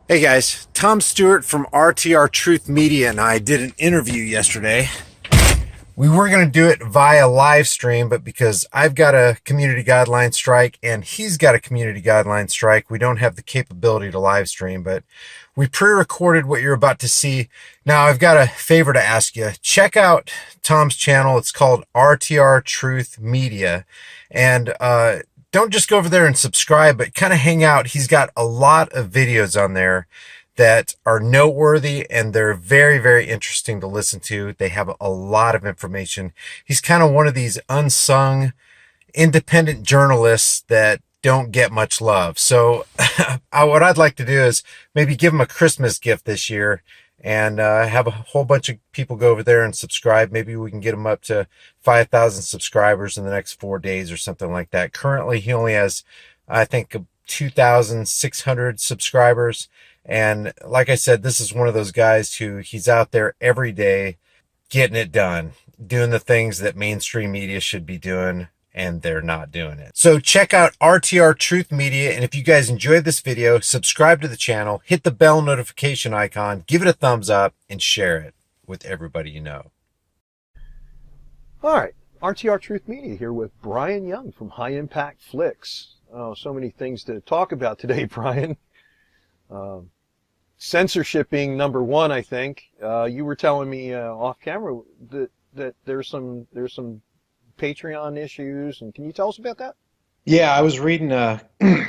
Hey guys, Tom Stewart from RTR Truth Media and I did an interview yesterday. We were going to do it via live stream, but because I've got a community guideline strike and he's got a community guideline strike, we don't have the capability to live stream, but we pre-recorded what you're about to see. Now I've got a favor to ask you. Check out Tom's channel. It's called RTR Truth Media. And don't just go over there and subscribe, but kind of hang out. He's got a lot of videos on there that are noteworthy and they're very, very interesting to listen to. They have a lot of information. He's kind of one of these unsung independent journalists that don't get much love. So what I'd like to do is maybe give him a Christmas gift this year and have a whole bunch of people go over there and subscribe. Maybe we can get him up to 5,000 subscribers in the next 4 days or something like that. Currently, he only has, I think, 2,600 subscribers. And like I said, this is one of those guys who he's out there every day getting it done, doing the things that mainstream media should be doing, and they're not doing it. So check out RTR Truth Media. And if you guys enjoyed this video, subscribe to the channel, hit the bell notification icon, give it a thumbs up, and share it with everybody you know. All right, RTR Truth Media here with Brian Young from High Impact Flicks. Oh, so many things to talk about today, Brian. Censorship being number one, I think. You were telling me off camera that there's some Patreon issues, and can you tell us about that? Yeah, I was reading a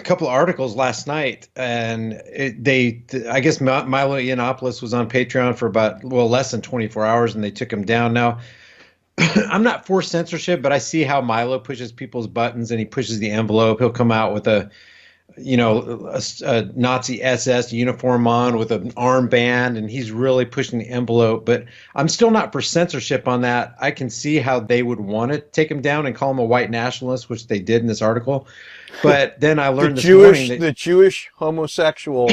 couple of articles last night, and I guess Milo Yiannopoulos was on Patreon for about, less than 24 hours, and they took him down. Now, I'm not for censorship, but I see how Milo pushes people's buttons, and he pushes the envelope. He'll come out with a Nazi SS uniform on with an armband, and he's really pushing the envelope. But I'm still not for censorship on that. I can see how they would want to take him down and call him a white nationalist, which they did in this article. But then I learned this morning that the Jewish homosexual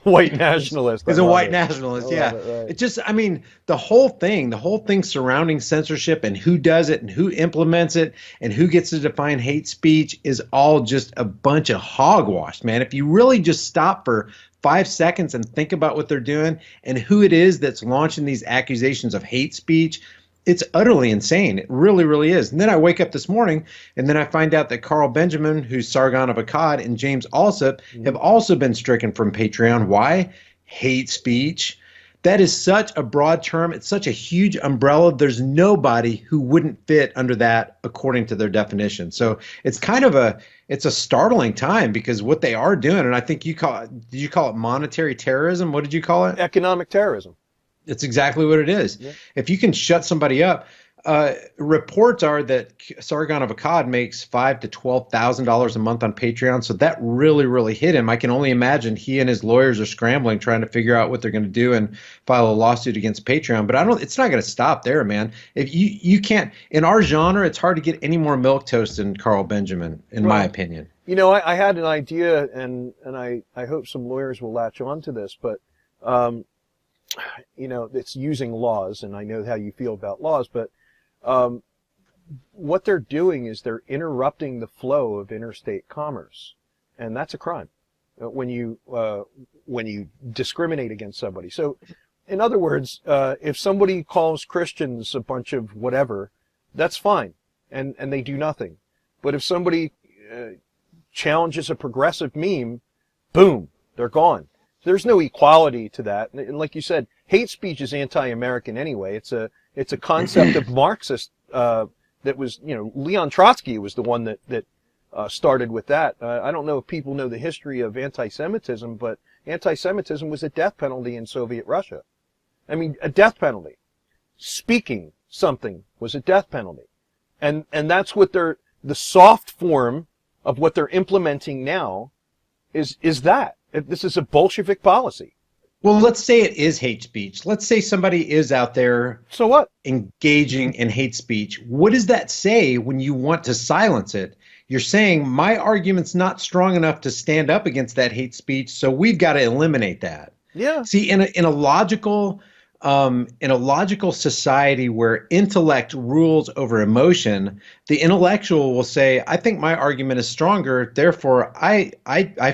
white nationalist. He's a white nationalist, yeah. Right. It just, I mean, the whole thing surrounding censorship and who does it and who implements it and who gets to define hate speech is all just a bunch of hogwash, man. If you really just stop for 5 seconds and think about what they're doing and who it is that's launching these accusations of hate speech, it's utterly insane. It really, really is. And then I wake up this morning and then I find out that Carl Benjamin, who's Sargon of Akkad, and James Alsop have also been stricken from Patreon. Why? Hate speech. That is such a broad term. It's such a huge umbrella. There's nobody who wouldn't fit under that according to their definition. So it's kind of it's a startling time because what they are doing, and I think did you call it monetary terrorism? What did you call it? Economic terrorism. It's exactly what it is. Yeah. If you can shut somebody up, reports are that Sargon of Akkad makes $5,000 to $12,000 a month on Patreon. So that really, really hit him. I can only imagine he and his lawyers are scrambling, trying to figure out what they're going to do and file a lawsuit against Patreon. But it's not going to stop there, man. If you can't, in our genre, it's hard to get any more milquetoast than Carl Benjamin, in my opinion. You know, I had an idea, and I hope some lawyers will latch on to this, but it's using laws, and I know how you feel about laws, but what they're doing is they're interrupting the flow of interstate commerce, and that's a crime when you discriminate against somebody. So, in other words, if somebody calls Christians a bunch of whatever, that's fine, and they do nothing. But if somebody challenges a progressive meme, boom, they're gone. There's no equality to that. And like you said, hate speech is anti-American anyway. It's a concept of Marxist, that was, Leon Trotsky was the one that started with that. I don't know if people know the history of anti-Semitism, but anti-Semitism was a death penalty in Soviet Russia. I mean, a death penalty. Speaking something was a death penalty. And that's what the soft form of what they're implementing now is that. This is a Bolshevik policy. Well, let's say it is hate speech. Let's say somebody is out there. So what? Engaging in hate speech. What does that say when you want to silence it? You're saying my argument's not strong enough to stand up against that hate speech, so we've got to eliminate that. Yeah. See, in a logical in a logical society where intellect rules over emotion, the intellectual will say, I think my argument is stronger, therefore I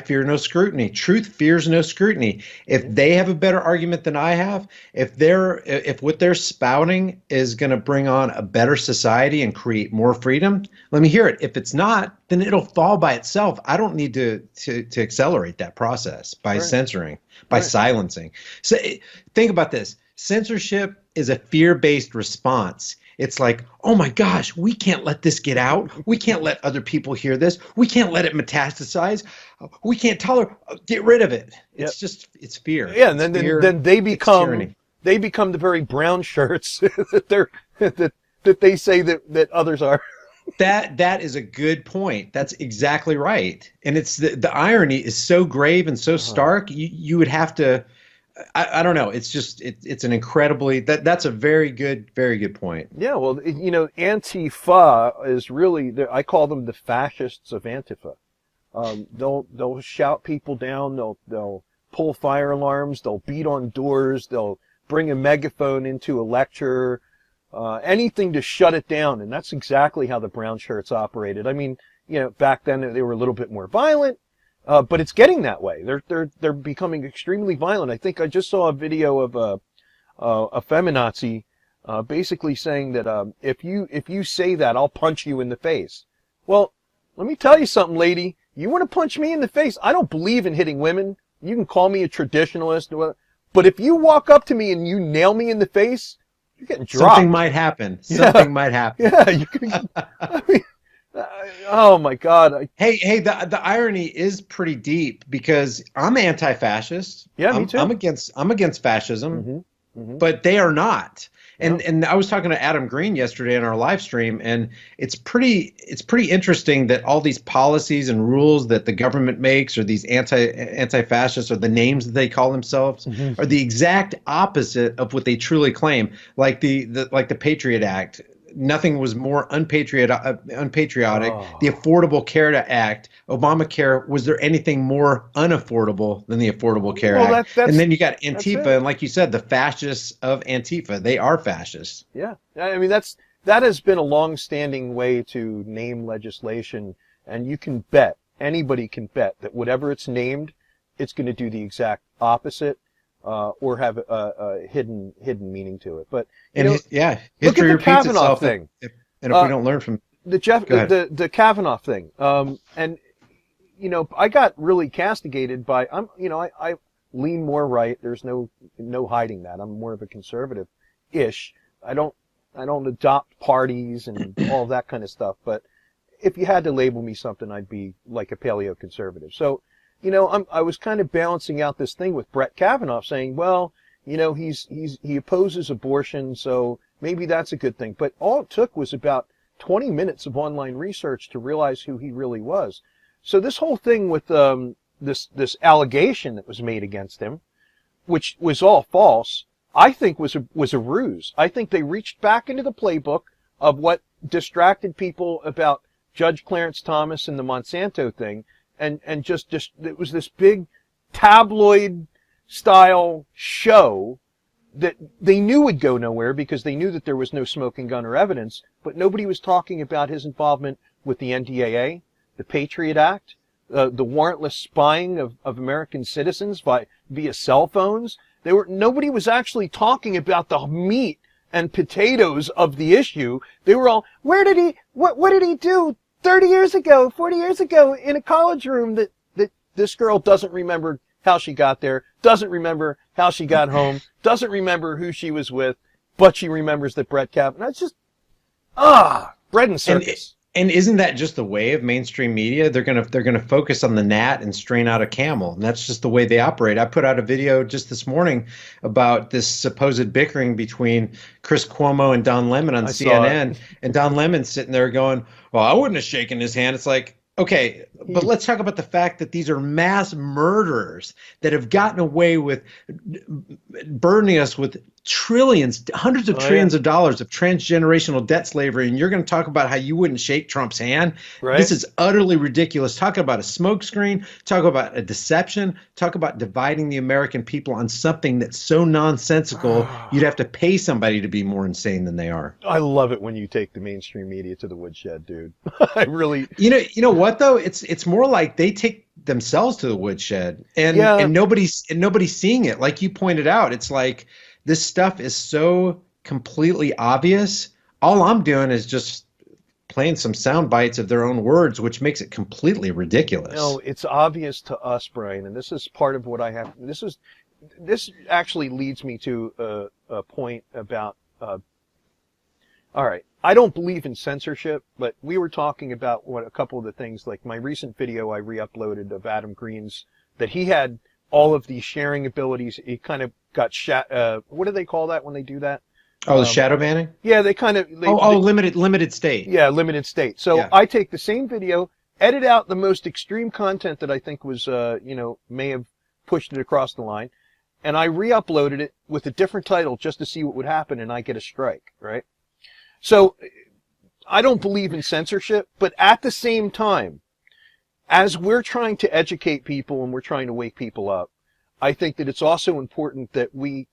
fear no scrutiny. Truth fears no scrutiny. If they have a better argument than I have, if what they're spouting is going to bring on a better society and create more freedom, let me hear it. If it's not, then it'll fall by itself. I don't need to accelerate that process by censoring, by silencing. So think about this. Censorship is a fear-based response. It's like, oh my gosh, we can't let this get out. We can't let other people hear this. We can't let it metastasize. We can't tolerate. Get rid of it. It's just, it's fear. Yeah, and then they become the very brown shirts that they say that others are. That is a good point. That's exactly right. And it's the irony is so grave and so stark. You would have to. I don't know. It's just it's an incredibly that's a very good point. Yeah, well, Antifa is really I call them the fascists of Antifa. They'll shout people down. They'll pull fire alarms. They'll beat on doors. They'll bring a megaphone into a lecture. Anything to shut it down, and that's exactly how the brown shirts operated. I mean, back then they were a little bit more violent. But it's getting that way. They're becoming extremely violent. I think I just saw a video of a feminazi basically saying that if you say that, I'll punch you in the face. Well, let me tell you something, lady. You want to punch me in the face? I don't believe in hitting women. You can call me a traditionalist, but if you walk up to me and you nail me in the face, you're getting dropped. Something might happen. Something might happen. Yeah, you can. I mean, oh my God! Hey! The irony is pretty deep because I'm anti-fascist. Yeah, me too. I'm against fascism, but they are not. And I was talking to Adam Green yesterday in our live stream, and it's pretty interesting that all these policies and rules that the government makes, or these anti-fascists, or the names that they call themselves, are the exact opposite of what they truly claim. Like the Patriot Act. Nothing was more unpatriotic. The Affordable Care Act, Obamacare. Was there anything more unaffordable than the Affordable Care Act? And then you got Antifa, and like you said, the fascists of Antifa. They are fascists. Yeah, I mean that has been a long-standing way to name legislation, and you can bet, anybody can bet that whatever it's named, it's going to do the exact opposite. Or have a hidden meaning to it, but history repeats itself. Thing. If we don't learn from the Kavanaugh thing, and I got really castigated by I lean more right. There's no hiding that. I'm more of a conservative-ish. I don't adopt parties and all that kind of stuff. But if you had to label me something, I'd be like a paleo-conservative. So. I was kind of balancing out this thing with Brett Kavanaugh saying, well, he opposes abortion, so maybe that's a good thing. But all it took was about 20 minutes of online research to realize who he really was. So this whole thing with this allegation that was made against him, which was all false, I think was a ruse. I think they reached back into the playbook of what distracted people about Judge Clarence Thomas and the Monsanto thing. And just it was this big tabloid style show that they knew would go nowhere because they knew that there was no smoking gun or evidence, but nobody was talking about his involvement with the NDAA, the Patriot Act, the warrantless spying of American citizens via cell phones. Nobody was actually talking about the meat and potatoes of the issue. They were all, what did he do 30 years ago, 40 years ago in a college room that this girl doesn't remember how she got there, doesn't remember how she got home, doesn't remember who she was with, but she remembers that Brett Kavanaugh. It's just, bread and circus. And isn't that just the way of mainstream media? They're gonna focus on the gnat and strain out a camel, and that's just the way they operate. I put out a video just this morning about this supposed bickering between Chris Cuomo and Don Lemon on CNN, and Don Lemon's sitting there going, "Well, I wouldn't have shaken his hand." It's like, okay, but let's talk about the fact that these are mass murderers that have gotten away with burdening us with trillions, hundreds of Oh, trillions of dollars of transgenerational debt slavery, and you're going to talk about how you wouldn't shake Trump's hand. Right. This is utterly ridiculous. Talk about a smokescreen, talk about a deception, talk about dividing the American people on something that's so nonsensical you'd have to pay somebody to be more insane than they are. I love it when you take the mainstream media to the woodshed, dude. I really. You know what though? It's more like they take themselves to the woodshed, and Yeah. and nobody's seeing it. Like you pointed out, it's like this stuff is so completely obvious. All I'm doing is just playing some sound bites of their own words, which makes it completely ridiculous. No, it's obvious to us, Brian, and this is part of what I have. This actually leads me to a point about. All right, I don't believe in censorship, but we were talking about a couple of the things, like my recent video I re-uploaded of Adam Green's, that he had all of these sharing abilities. He kind of got what do they call that when they do that? Oh, the shadow banning? Yeah, they kind of. Limited state. Yeah, limited state. So Yeah. I take the same video, edit out the most extreme content that I think was, may have pushed it across the line, and I re-uploaded it with a different title just to see what would happen, and I get a strike, right? So I don't believe in censorship, but at the same time, as we're trying to educate people and we're trying to wake people up, I think that it's also important that we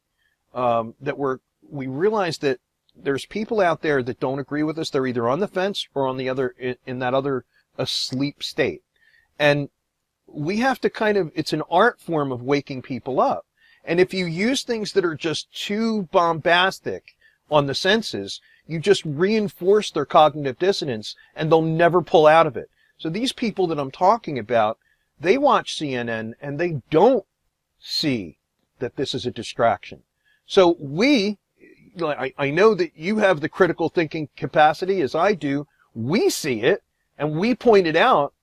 realize that there's people out there that don't agree with us. They're either on the fence or on the other, in that other asleep state. And we have to it's an art form of waking people up. And if you use things that are just too bombastic on the senses, you just reinforce their cognitive dissonance and they'll never pull out of it. So these people that I'm talking about, they watch CNN and they don't see that this is a distraction. So I know that you have the critical thinking capacity as I do. We see it and we point it out.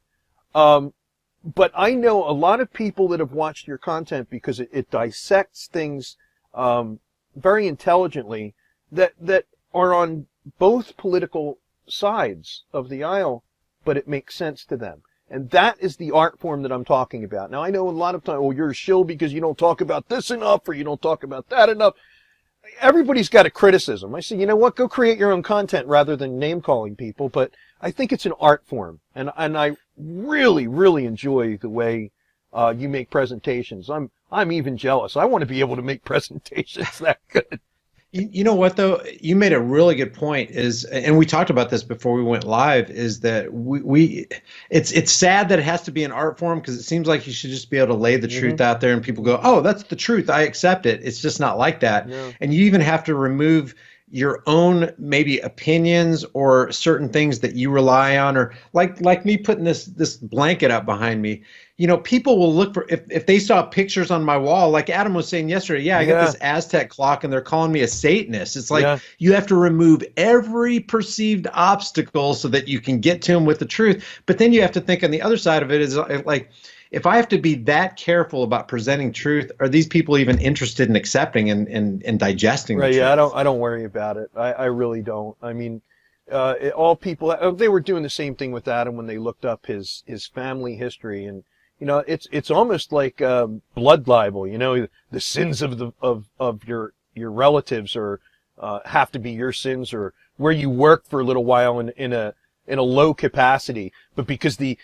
But I know a lot of people that have watched your content because it dissects things, very intelligently that are on both political sides of the aisle, but it makes sense to them. And that is the art form that I'm talking about. Now, I know a lot of times, you're a shill because you don't talk about this enough or you don't talk about that enough. Everybody's got a criticism. I say, you know what? Go create your own content rather than name calling people. But I think it's an art form. And I really, really enjoy the way, you make presentations. I'm even jealous. I want to be able to make presentations that good. You know what though? You made a really good point and we talked about this before we went live, is that it's sad that it has to be an art form, because it seems like you should just be able to lay the truth out there and people go, oh, that's the truth, I accept it. It's just not like that. No. And you even have to remove your own maybe opinions or certain things that you rely on, or like me putting this blanket up behind me. You know, people will look for, if they saw pictures on my wall, like Adam was saying yesterday, I got this Aztec clock and they're calling me a Satanist. It's like you have to remove every perceived obstacle so that you can get to them with the truth. But then you have to think on the other side of it is like, if I have to be that careful about presenting truth, are these people even interested in accepting and digesting the truth? Yeah, I don't worry about it. I really don't. I mean, all people, they were doing the same thing with Adam when they looked up his family history, and you know, it's almost like blood libel. You know, the sins of your relatives or have to be your sins, or where you work for a little while in a low capacity, but because the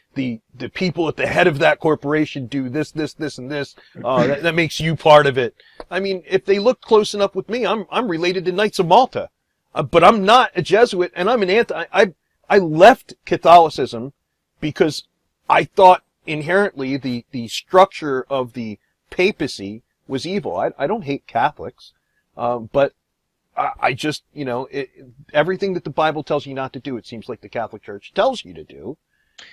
people at the head of that corporation do this, and this, that makes you part of it. I mean, if they look close enough with me, I'm related to Knights of Malta, but I'm not a Jesuit, and I'm an I left Catholicism because I thought inherently the structure of the papacy was evil. I don't hate Catholics, but I just, you know, everything that the Bible tells you not to do, it seems like the Catholic Church tells you to do.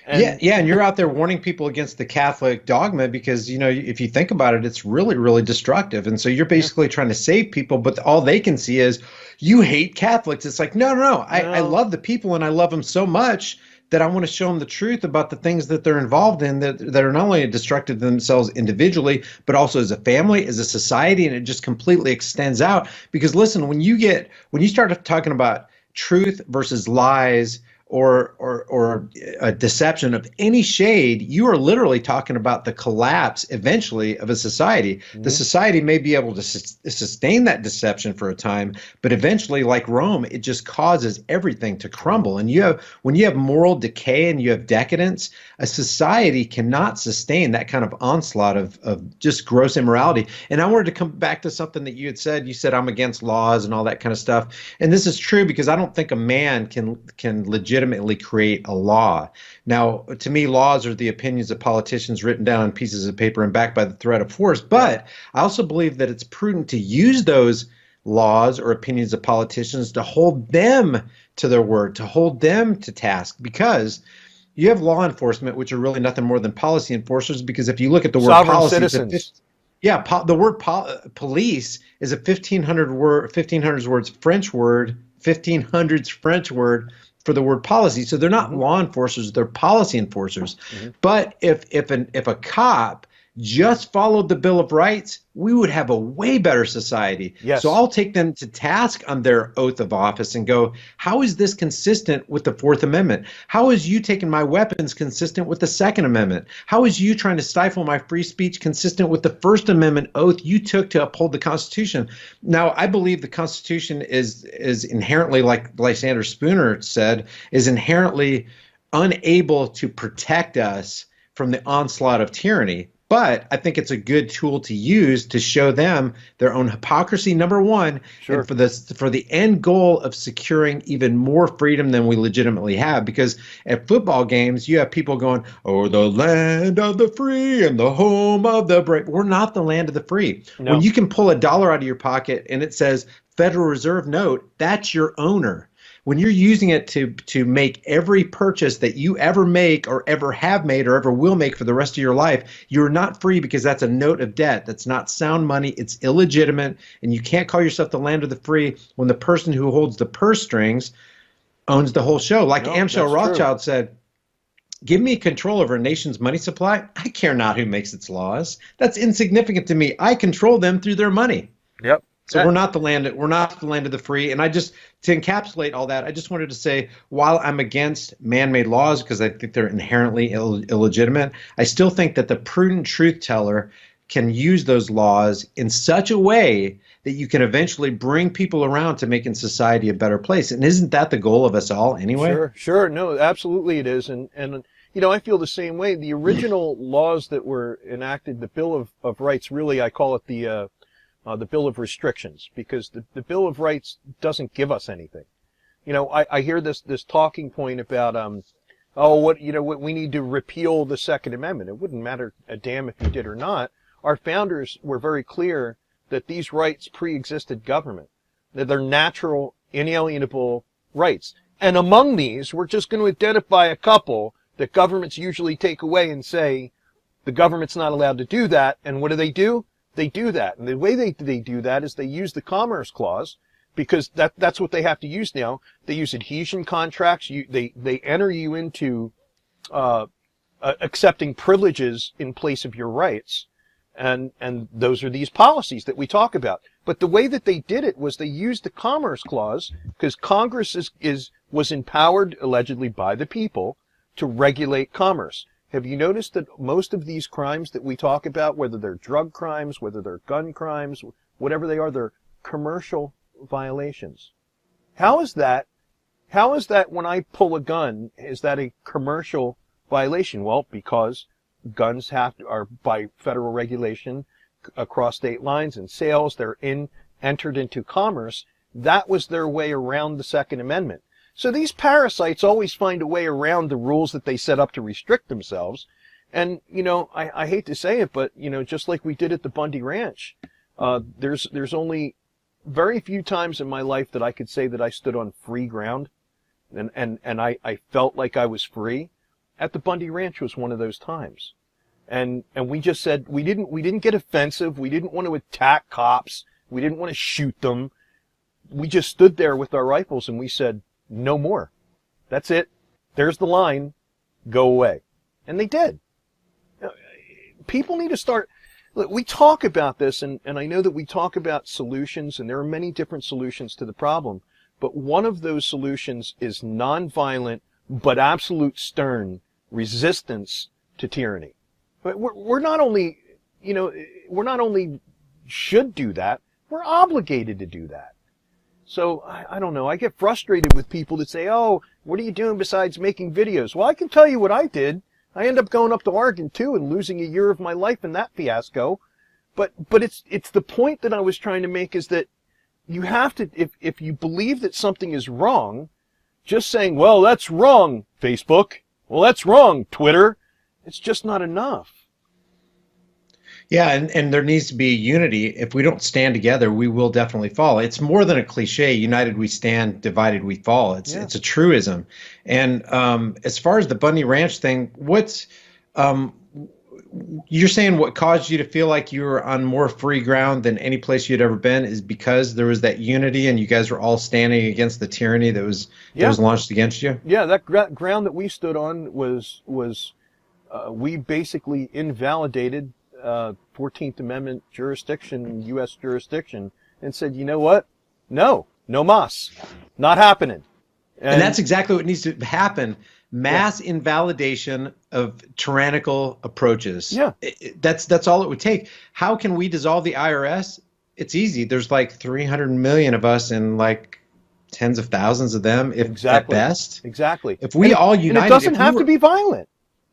And and you're out there warning people against the Catholic dogma because, you know, if you think about it, it's really, really destructive. And so you're basically trying to save people, but all they can see is you hate Catholics. It's like, no. I love the people and I love them so much that I want to show them the truth about the things that they're involved in that are not only destructive to themselves individually, but also as a family, as a society, and it just completely extends out. Because listen, when you start talking about truth versus lies, or a deception of any shade, you are literally talking about the collapse eventually of a society. The society may be able to sustain that deception for a time, but eventually, like Rome, it just causes everything to crumble. And when you have moral decay and you have decadence, a society cannot sustain that kind of onslaught of just gross immorality. And I wanted to come back to something that you had said. You said I'm against laws and all that kind of stuff. And this is true because I don't think a man can legitimately create a law. Now, to me, laws are the opinions of politicians written down on pieces of paper and backed by the threat of force. But I also believe that it's prudent to use those laws or opinions of politicians to hold them to their word, to hold them to task, because you have law enforcement, which are really nothing more than policy enforcers. Because if you look at the word sovereign policy, citizens. the word police is a 1500s words French word, 1500s French word for the word policy. So they're not law enforcers, they're policy enforcers. But if a cop just followed the Bill of Rights, we would have a way better society. Yes. So I'll take them to task on their oath of office and go, how is this consistent with the Fourth Amendment? How is you taking my weapons consistent with the Second Amendment? How is you trying to stifle my free speech consistent with the First Amendment oath you took to uphold the Constitution? Now, I believe the Constitution is inherently, like Lysander Spooner said, is inherently unable to protect us from the onslaught of tyranny. But I think it's a good tool to use to show them their own hypocrisy, number one, and for the end goal of securing even more freedom than we legitimately have. Because at football games, you have people going, "Oh, the land of the free and the home of the brave." We're not the land of the free. No. When you can pull $1 out of your pocket and it says Federal Reserve note, that's your owner. When you're using it to make every purchase that you ever make or ever have made or ever will make for the rest of your life, you're not free because that's a note of debt. That's not sound money. It's illegitimate, and you can't call yourself the land of the free when the person who holds the purse strings owns the whole show. Like Amschel Rothschild said, give me control over a nation's money supply. I care not who makes its laws. That's insignificant to me. I control them through their money. Yep. So we're not the land of the free. And to encapsulate all that, I just wanted to say, while I'm against man-made laws because I think they're inherently illegitimate, I still think that the prudent truth teller can use those laws in such a way that you can eventually bring people around to making society a better place. And isn't that the goal of us all anyway? Sure. No, absolutely it is. And I feel the same way. The original laws that were enacted, the Bill of Rights, really, I call it the Bill of Restrictions, because the Bill of Rights doesn't give us anything. I hear this talking point about, we need to repeal the Second Amendment. It wouldn't matter a damn if you did or not. Our founders were very clear that these rights pre-existed government, that they're natural, inalienable rights. And among these, we're just going to identify a couple that governments usually take away and say, the government's not allowed to do that. And what do? They do that. And the way they do that is they use the Commerce Clause, because that's what they have to use now. They use adhesion contracts. They enter you into accepting privileges in place of your rights. And those are these policies that we talk about. But the way that they did it was they used the Commerce Clause, because Congress was empowered allegedly by the people to regulate commerce. Have you noticed that most of these crimes that we talk about, whether they're drug crimes, whether they're gun crimes, whatever they are, they're commercial violations? How is that when I pull a gun, is that a commercial violation? Well, because guns are by federal regulation across state lines and sales, they're entered into commerce. That was their way around the Second Amendment. So these parasites always find a way around the rules that they set up to restrict themselves. And, I hate to say it, but, just like we did at the Bundy Ranch, there's only very few times in my life that I could say that I stood on free ground and I felt like I was free. At the Bundy Ranch was one of those times. And we just said, we didn't get offensive. We didn't want to attack cops. We didn't want to shoot them. We just stood there with our rifles and we said, no more. That's it. There's the line. Go away. And they did. People need to start. Look, we talk about this, and I know that we talk about solutions, and there are many different solutions to the problem. But one of those solutions is nonviolent, but absolute stern resistance to tyranny. But we're not only, we're not only should do that, we're obligated to do that. So, I don't know, I get frustrated with people that say, oh, what are you doing besides making videos? Well, I can tell you what I did. I ended up going up to Oregon too and losing a year of my life in that fiasco. But it's the point that I was trying to make is that you have to, if you believe that something is wrong, just saying, well, that's wrong, Facebook. Well, that's wrong, Twitter. It's just not enough. Yeah, and there needs to be unity. If we don't stand together, we will definitely fall. It's more than a cliche. United we stand, divided we fall. It's a truism. And as far as the Bundy Ranch thing, what's you're saying what caused you to feel like you were on more free ground than any place you'd ever been is because there was that unity and you guys were all standing against the tyranny that was launched against you? Yeah, that ground that we stood on was we basically invalidated 14th Amendment jurisdiction, U.S. jurisdiction, and said, you know what? No mas. Not happening. And that's exactly what needs to happen. Mass invalidation of tyrannical approaches. Yeah. That's all it would take. How can we dissolve the IRS? It's easy. There's like 300 million of us and like tens of thousands of them, if at best. Exactly. If we all united. And it doesn't have to be violent.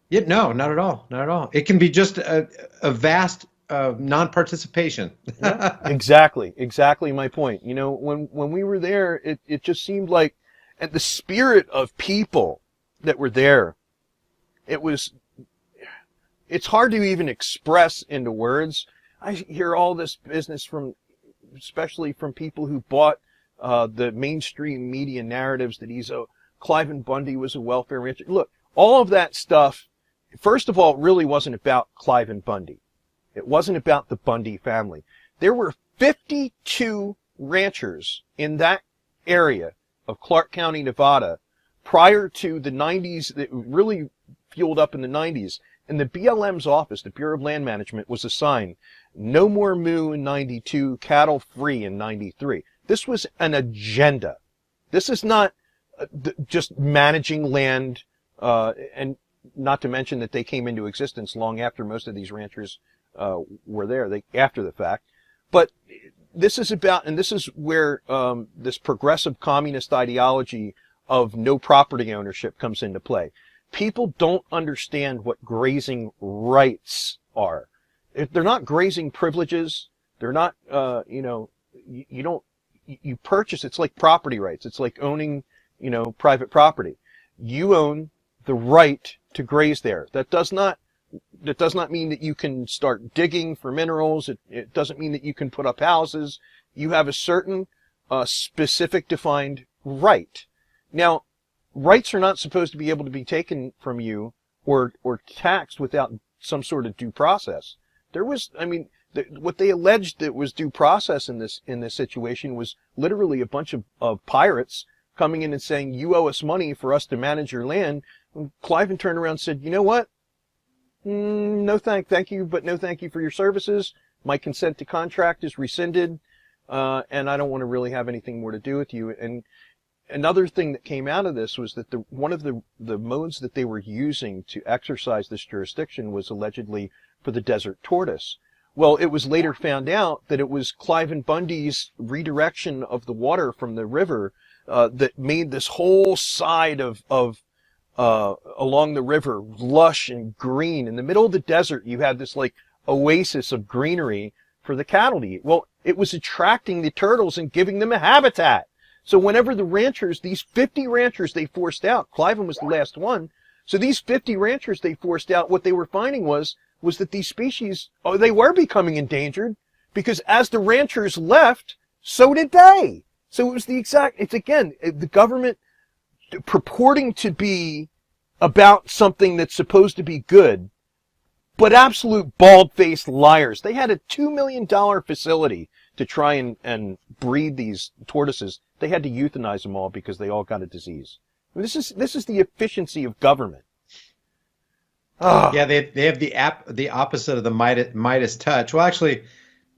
Yeah, no, not at all. Not at all. It can be just a vast non-participation. Yeah, exactly my point. You know, when we were there, it just seemed like, and the spirit of people that were there, it's hard to even express into words. I hear all this business especially from people who bought the mainstream media narratives that Cliven Bundy was a welfare rancher. Look, all of that stuff, first of all, it really wasn't about Cliven Bundy. It wasn't about the Bundy family. There were 52 ranchers in that area of Clark County, Nevada, prior to the 90s, that really fueled up in the 90s. And the BLM's office, the Bureau of Land Management, was assigned no more moo in 92, cattle free in 93. This was an agenda. This is not just managing land, and not to mention that they came into existence long after most of these ranchers were there, after the fact. But this is about, and this is where this progressive communist ideology of no property ownership comes into play. People don't understand what grazing rights are. They're not grazing privileges. They're not, you purchase, it's like property rights. It's like owning, private property. You own the right to graze there. That does not mean that you can start digging for minerals. It doesn't mean that you can put up houses. You have a certain, specific defined right. Now, rights are not supposed to be able to be taken from you or taxed without some sort of due process. What they alleged that was due process in this situation was literally a bunch of pirates coming in and saying, you owe us money for us to manage your land. And Cliven turned around and said, you know what? No thank you, but no thank you for your services. My consent to contract is rescinded, and I don't want to really have anything more to do with you. And another thing that came out of this was that one of the modes that they were using to exercise this jurisdiction was allegedly for the desert tortoise. Well, it was later found out that it was Cliven Bundy's redirection of the water from the river that made this whole side of along the river lush and green. In the middle of the desert, you had this like oasis of greenery for the cattle to eat. Well, it was attracting the turtles and giving them a habitat. So whenever the ranchers, these 50 ranchers they forced out, Cliven was the last one. So these 50 ranchers they forced out, what they were finding was that these species, they were becoming endangered because as the ranchers left, so did they. So it was it's again, the government purporting to be about something that's supposed to be good, but absolute bald-faced liars. They had a $2 million facility to try and breed these tortoises. They had to euthanize them all because they all got a disease. This is the efficiency of government. Yeah, they have the opposite of the Midas touch. Well, actually,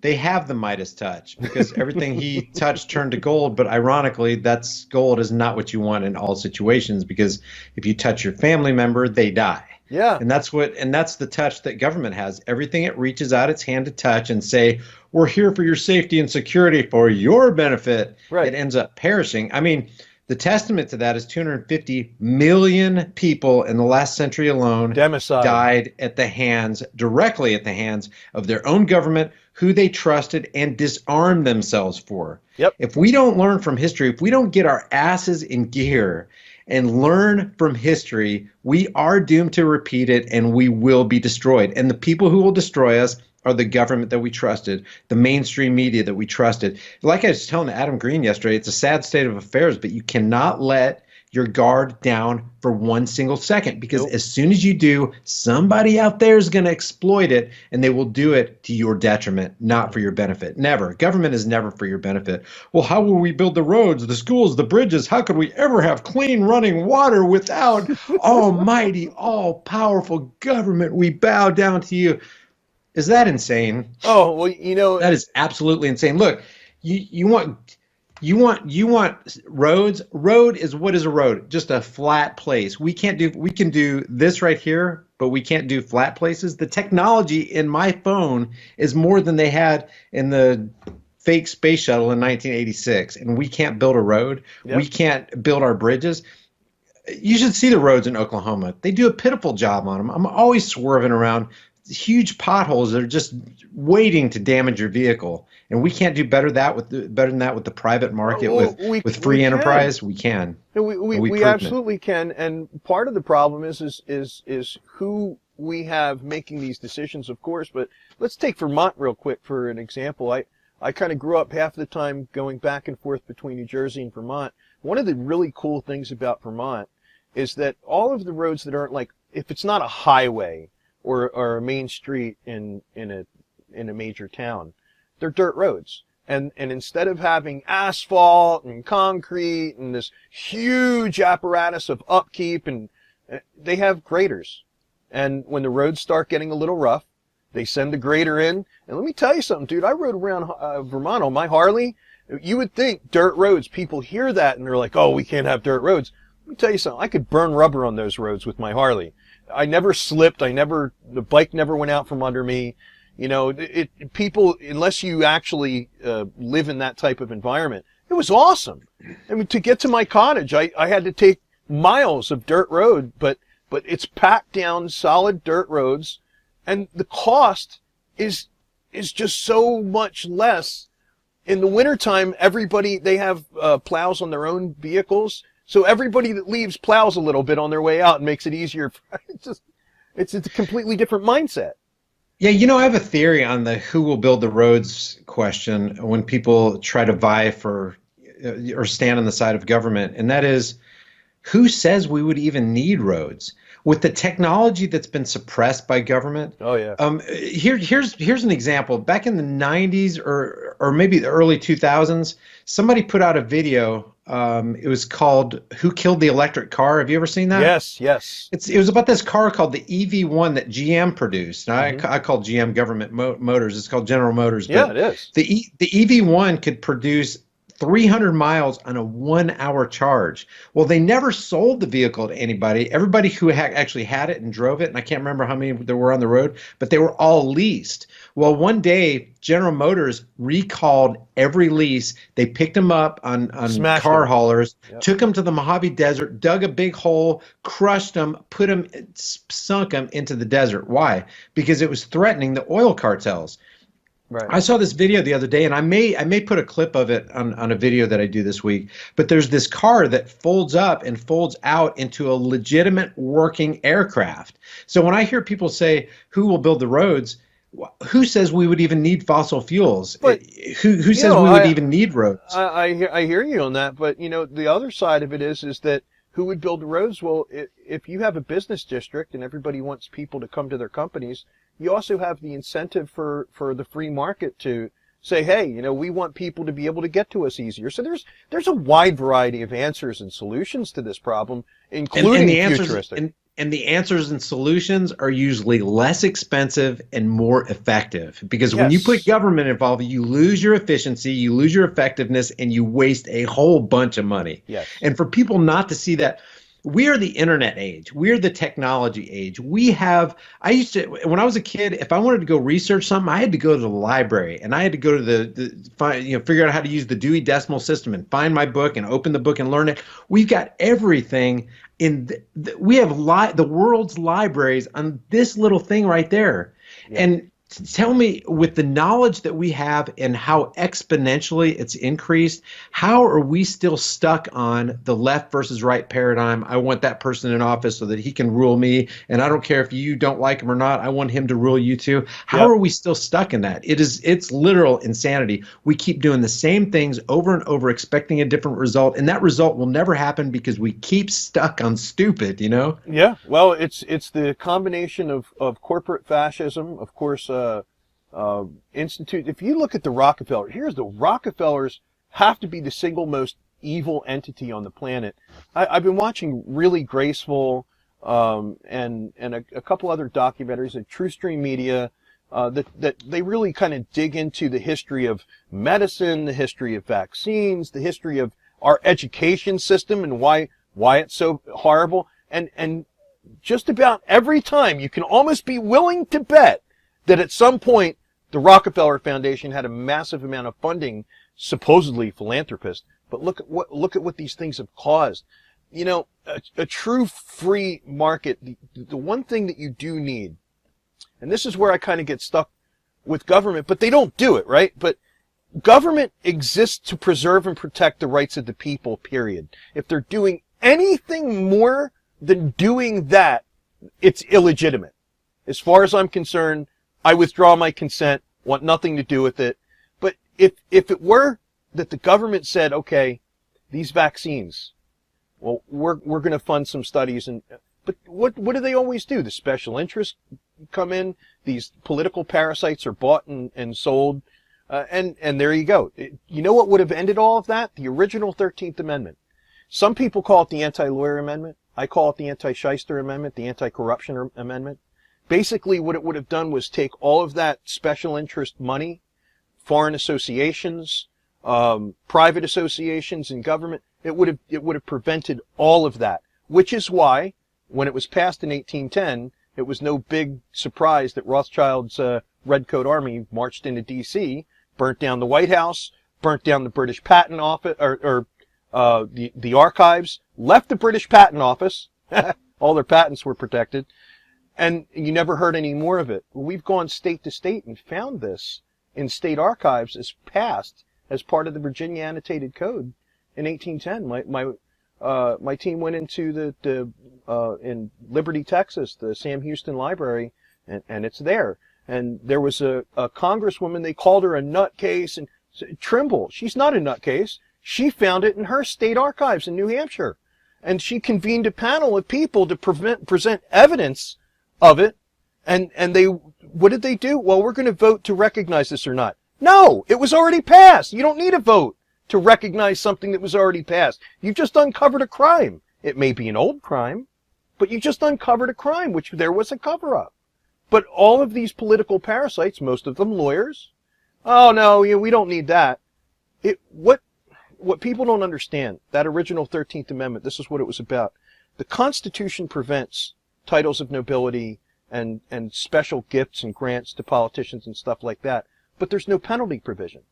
they have the Midas touch because everything he touched turned to gold. But ironically, that's gold is not what you want in all situations, because if you touch your family member, they die. Yeah. And that's the touch that government has. Everything it reaches out its hand to touch and say, we're here for your safety and security for your benefit. Right. It ends up perishing. I mean, the testament to that is 250 million people in the last century alone died directly at the hands of their own government, who they trusted and disarmed themselves for. Yep. If we don't learn from history, if we don't get our asses in gear and learn from history, we are doomed to repeat it, and we will be destroyed. And the people who will destroy us are the government that we trusted, the mainstream media that we trusted. Like I was telling Adam Green yesterday, it's a sad state of affairs, but you cannot let your guard down for 1 single second, because as soon as you do, somebody out there is going to exploit it, and they will do it to your detriment, not for your benefit. Never. Government is never for your benefit. Well, how will we build the roads, the schools, the bridges? How could we ever have clean running water without almighty, all-powerful government? We bow down to you. Is that insane? Oh, well, that is absolutely insane. Look, you want roads. Road is, what is a road? Just a flat place. We can do this right here, but we can't do flat places. The technology in my phone is more than they had in the fake space shuttle in 1986, and we can't build a road. Yep. We can't build our bridges. You should see the roads in Oklahoma. They do a pitiful job on them. I'm always swerving around huge potholes that are just waiting to damage your vehicle, and we can't do better than that with the private market. With free enterprise. We can. We absolutely can. And part of the problem is who we have making these decisions, of course. But let's take Vermont real quick for an example. I kind of grew up half the time going back and forth between New Jersey and Vermont. One of the really cool things about Vermont is that all of the roads that aren't, like, if it's not a highway or a main street in a major town, they're dirt roads. And instead of having asphalt and concrete and this huge apparatus of upkeep, and they have graders. And when the roads start getting a little rough, they send the grader in. And let me tell you something, dude. I rode around Vermont on my Harley. You would think dirt roads, people hear that and they're like, oh, we can't have dirt roads. Let me tell you something. I could burn rubber on those roads with my Harley. I never slipped. The bike never went out from under me. People, unless you actually live in that type of environment, it was awesome. I mean, to get to my cottage, I had to take miles of dirt road, but it's packed down solid dirt roads, and the cost is just so much less. In the wintertime, they have plows on their own vehicles. So everybody that leaves plows a little bit on their way out and makes it easier. It's a completely different mindset. Yeah, I have a theory on the who will build the roads question when people try to vie for or stand on the side of government, and that is, who says we would even need roads? With the technology that's been suppressed by government. Oh yeah. Here's an example. Back in the 90s or maybe the early 2000s, somebody put out a video. It was called "Who Killed the Electric Car?" Have you ever seen that? Yes. It was about this car called the EV1 that GM produced. Now, I call GM Government Motors. It's called General Motors. Yeah, it is. The EV1 could produce 300 miles on a 1-hour charge. Well, they never sold the vehicle to anybody. Everybody who actually had it and drove it, and I can't remember how many there were on the road, but they were all leased. Well, one day, General Motors recalled every lease. They picked them up on car haulers, took them to the Mojave Desert, dug a big hole, crushed them, sunk them into the desert. Why? Because it was threatening the oil cartels. Right. I saw this video the other day, and I may put a clip of it on a video that I do this week. But there's this car that folds up and folds out into a legitimate working aircraft. So when I hear people say, who will build the roads, who says we would even need fossil fuels? But, who says we would even need roads? I hear you on that. But, the other side of it is that who would build the roads? Well, if you have a business district and everybody wants people to come to their companies, you also have the incentive for the free market to say, hey, we want people to be able to get to us easier. So there's a wide variety of answers and solutions to this problem, including futuristic. And the answers and solutions are usually less expensive and more effective. Because when you put Yes. government involved, you lose your efficiency, you lose your effectiveness, and you waste a whole bunch of money. Yes. And for people not to see that, we are the internet age. We're the technology age. I used to, when I was a kid, if I wanted to go research something, I had to go to the library and I had to go to find, figure out how to use the Dewey Decimal System and find my book and open the book and learn it. We've got everything we have the world's libraries on this little thing right there. Yeah. And tell me, with the knowledge that we have and how exponentially it's increased, how are we still stuck on the left versus right paradigm? I want that person in office so that he can rule me, and I don't care if you don't like him or not. I want him to rule you too. How are we still stuck in that? It's literal insanity. We keep doing the same things over and over, expecting a different result, and that result will never happen because we keep stuck on stupid, Yeah, well, it's the combination of corporate fascism, of course, institute. If you look at the Rockefellers have to be the single most evil entity on the planet. I've been watching Really Graceful, and a couple other documentaries at True Stream Media, that they really kind of dig into the history of medicine, the history of vaccines, the history of our education system and why it's so horrible. And just about every time you can almost be willing to bet that at some point the Rockefeller Foundation had a massive amount of funding, supposedly philanthropists. But look at what these things have caused. A true free market, the one thing that you do need, and this is where I kind of get stuck with government, but they don't do it, right? But government exists to preserve and protect the rights of the people, period. If they're doing anything more than doing that, it's illegitimate. As far as I'm concerned, I withdraw my consent, want nothing to do with it. But if it were that the government said, okay, these vaccines, well, we're going to fund some studies, but what do they always do? The special interests come in, these political parasites are bought and sold, and there you go. You know what would have ended all of that? The original 13th Amendment. Some people call it the anti-lawyer amendment. I call it the anti-shyster amendment, the anti-corruption amendment. Basically, what it would have done was take all of that special interest money, foreign associations, private associations, and government. It would have prevented all of that, which is why, when it was passed in 1810, it was no big surprise that Rothschild's Redcoat Army marched into D.C., burnt down the White House, burnt down the British Patent Office, or the archives, left the British Patent Office. All their patents were protected. And you never heard any more of it. We've gone state to state and found this in state archives as passed as part of the Virginia Annotated Code in 1810. My team went into in Liberty, Texas, the Sam Houston Library, and it's there. And there was a congresswoman, they called her a nutcase, and Trimble, she's not a nutcase. She found it in her state archives in New Hampshire. And she convened a panel of people to present evidence of it. And what did they do? Well, we're going to vote to recognize this or not. No, it was already passed. You don't need a vote to recognize something that was already passed. You just uncovered a crime. It may be an old crime, but you just uncovered a crime, which there was a cover-up. But all of these political parasites, most of them lawyers, oh no, we don't need that. What people don't understand, that original 13th Amendment, this is what it was about. The Constitution prevents titles of nobility and special gifts and grants to politicians and stuff like that, but there's no penalty provision.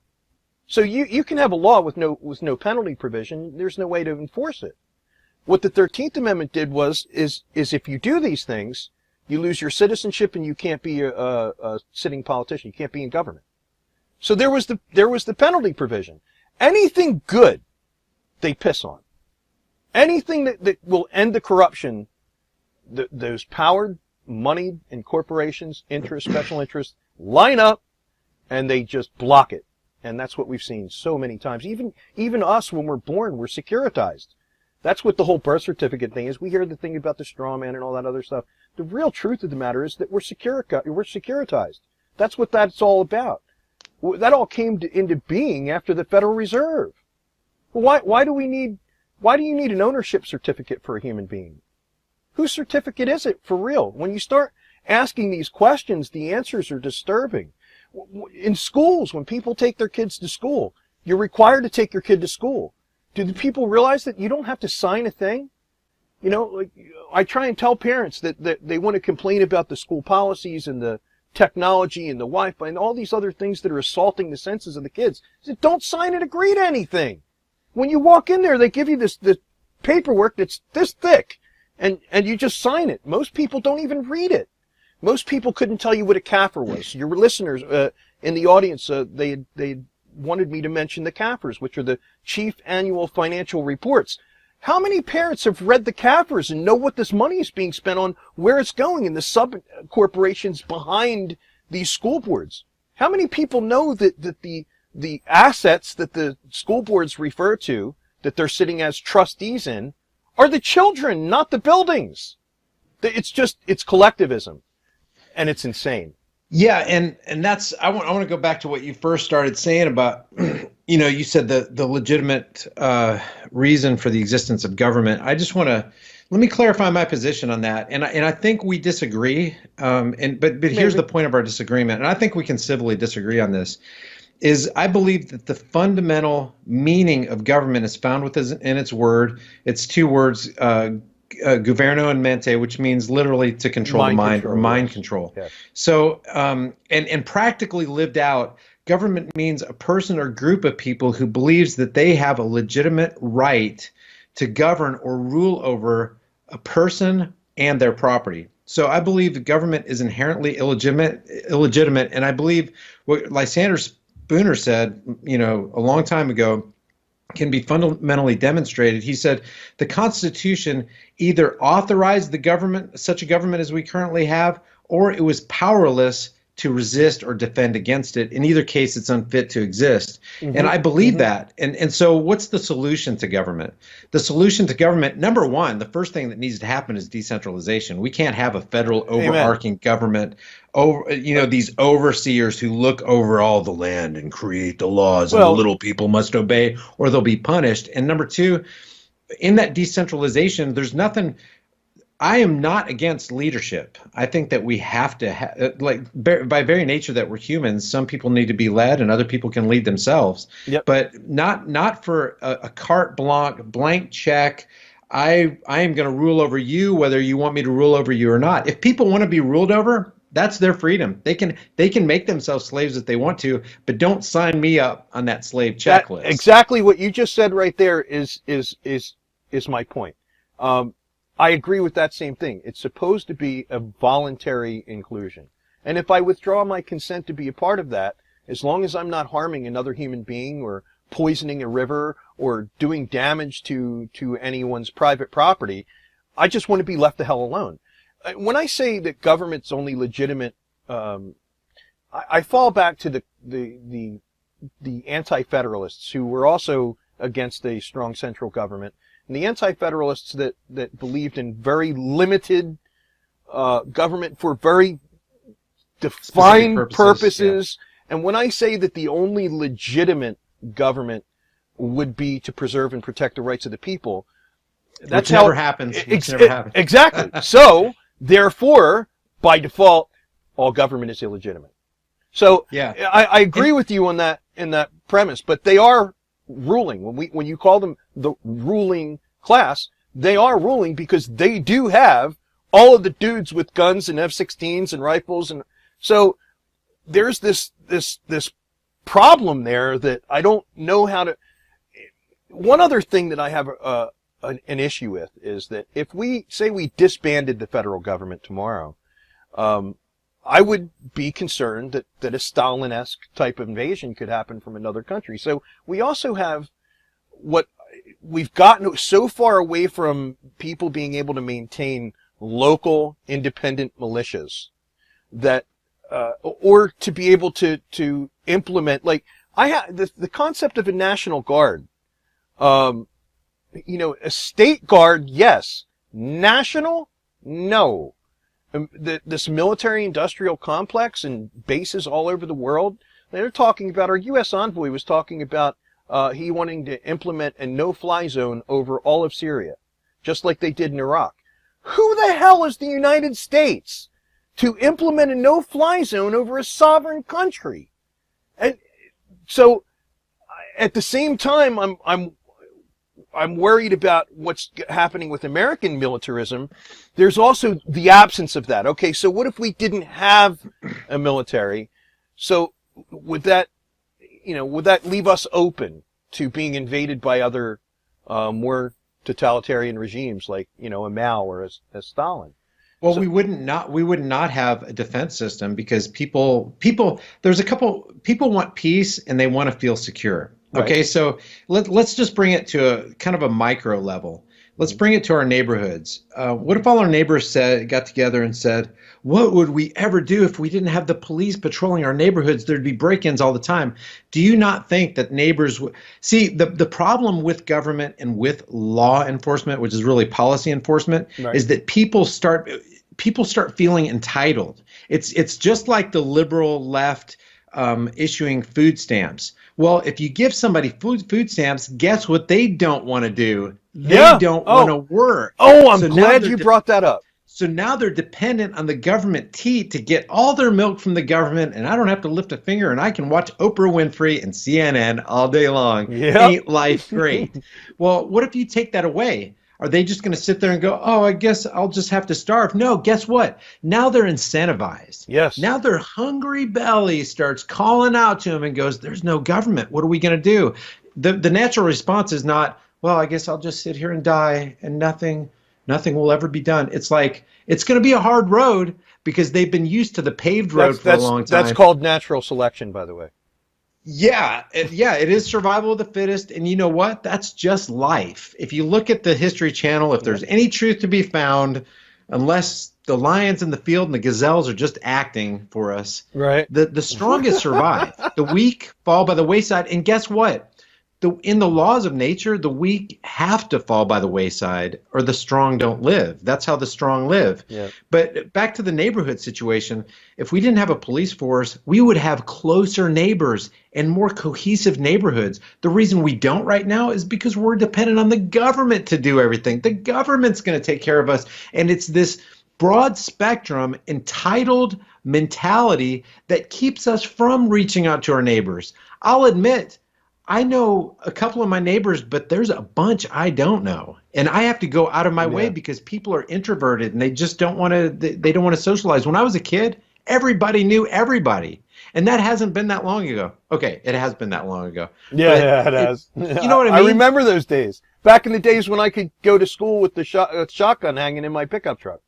So you can have a law with no penalty provision. There's no way to enforce it. What the 13th Amendment did is if you do these things, you lose your citizenship and you can't be a sitting politician. You can't be in government. So there was the penalty provision. Anything good, they piss on. Anything that will end the corruption, those powered, moneyed, and corporations, special interests, line up, and they just block it. And that's what we've seen so many times. Even us, when we're born, we're securitized. That's what the whole birth certificate thing is. We hear the thing about the straw man and all that other stuff. The real truth of the matter is that we're securitized. That's what that's all about. That all came into being after the Federal Reserve. Why do you need an ownership certificate for a human being? Whose certificate is it for real? When you start asking these questions, the answers are disturbing. In schools, when people take their kids to school, you're required to take your kid to school. Do the people realize that you don't have to sign a thing? You know, like, I try and tell parents that they want to complain about the school policies and the technology and the Wi-Fi and all these other things that are assaulting the senses of the kids. I said, don't sign and agree to anything. When you walk in there, they give you this paperwork that's this thick, and you just sign it. Most people don't even read it. Most people couldn't tell you what a CAFR was. Your listeners in the audience, they wanted me to mention the CAFRs, which are the Chief Annual Financial Reports. How many parents have read the CAFRs and know what this money is being spent on, where it's going, and the sub-corporations behind these school boards? How many people know that the assets that the school boards refer to, that they're sitting as trustees in, are the children, not the buildings? It's collectivism, and it's insane. Yeah, and that's I want to go back to what you first started saying about, you know, you said the legitimate reason for the existence of government. I just want to let me clarify my position on that, and I think we disagree. But here's the point of our disagreement, and I think we can civilly disagree on this. Is I believe that the fundamental meaning of government is found in its word. It's two words, governo and mente, which means literally to control the mind or mind control. Yes. So, and practically lived out, government means a person or group of people who believes that they have a legitimate right to govern or rule over a person and their property. So I believe the government is inherently illegitimate, and I believe what Lysander Spooner said, you know, a long time ago, can be fundamentally demonstrated. He said the Constitution either authorized the government, such a government as we currently have, or it was powerless to resist or defend against it. In either case, it's unfit to exist. Mm-hmm. And I believe that. And so what's the solution to government? The solution to government, number one, the first thing that needs to happen is decentralization. We can't have a federal overarching government, over, you know, these overseers who look over all the land and create the laws, and the little people must obey or they'll be punished. And number two, in that decentralization, there's nothing. I am not against leadership. I think that we have to, by very nature that we're humans, some people need to be led and other people can lead themselves. Yep. But not for a carte blank check. I am going to rule over you, whether you want me to rule over you or not. If people want to be ruled over, that's their freedom. They can make themselves slaves if they want to, but don't sign me up on that slave checklist. Exactly what you just said right there is my point. I agree with that same thing. It's supposed to be a voluntary inclusion. And if I withdraw my consent to be a part of that, as long as I'm not harming another human being or poisoning a river or doing damage to anyone's private property, I just want to be left the hell alone. When I say that government's only legitimate, I fall back to the anti-federalists who were also against a strong central government. And the anti-federalists that believed in very limited government for very defined purposes. Yeah. And when I say that the only legitimate government would be to preserve and protect the rights of the people, that's how it happens. Never happens. Exactly. So, therefore, by default, all government is illegitimate. So, yeah. I agree with you on that in that premise, but they are ruling. When you call them the ruling class, they are ruling because they do have all of the dudes with guns and F-16s and rifles, and so there's this problem there that I don't know how to. One other thing that I have an issue with is that if we say we disbanded the federal government tomorrow, I would be concerned that a Stalin-esque type of invasion could happen from another country. So we also have we've gotten so far away from people being able to maintain local independent militias that, or to be able to implement, like the concept of a National Guard, a state guard, yes. National, no. This military-industrial complex and bases all over the world, they're talking about, our U.S. envoy was talking about he wanting to implement a no-fly zone over all of Syria, just like they did in Iraq. Who the hell is the United States to implement a no-fly zone over a sovereign country? And so, at the same time, I'm worried about what's happening with American militarism. There's also the absence of that. Okay, so what if we didn't have a military? So would that leave us open to being invaded by other more totalitarian regimes like, a Mao or a Stalin? Well, we would not have a defense system because people want peace and they want to feel secure. Right. Okay, so let's just bring it to a kind of a micro level. Let's bring it to our neighborhoods. What if all our neighbors got together and said, what would we ever do if we didn't have the police patrolling our neighborhoods? There'd be break-ins all the time. Do you not think that neighbors would see the problem with government and with law enforcement, which is really policy enforcement, Right. is that people start feeling entitled. It's just like the liberal left issuing food stamps. Well, if you give somebody food stamps, guess what they don't want to do? They don't want to work. Oh, I'm So now glad they're you brought that up. So now they're dependent on the government to get all their milk from the government, and I don't have to lift a finger, and I can watch Oprah Winfrey and CNN all day long. Yep. Ain't life great? Well, what if you take that away? Are they just going to sit there and go, oh, I guess I'll just have to starve? No, guess what? Now they're incentivized. Yes. Now their hungry belly starts calling out to them and goes, there's no government. What are we going to do? The natural response is not, well, I guess I'll just sit here and die and nothing will ever be done. It's like, it's going to be a hard road because they've been used to the paved road for a long time. That's called natural selection, by the way. Yeah, it is survival of the fittest, and you know what? That's just life. If you look at the History Channel, if there's any truth to be found, unless the lions in the field and the gazelles are just acting for us, right? The strongest survive. The weak fall by the wayside, and guess what? In the laws of nature, the weak have to fall by the wayside, or the strong don't live. That's how the strong live. Yeah. But back to the neighborhood situation, if we didn't have a police force, we would have closer neighbors and more cohesive neighborhoods. The reason we don't right now is because we're dependent on the government to do everything. The government's going to take care of us, and it's this broad spectrum entitled mentality that keeps us from reaching out to our neighbors. I'll admit, I know a couple of my neighbors, but there's a bunch I don't know. And I have to go out of my way because people are introverted and they just don't want to, they don't want to socialize. When I was a kid, everybody knew everybody. And that hasn't been that long ago. Okay, it has been that long ago. Yeah, it has. You know what I mean? I remember those days. Back in the days when I could go to school with the shotgun hanging in my pickup truck.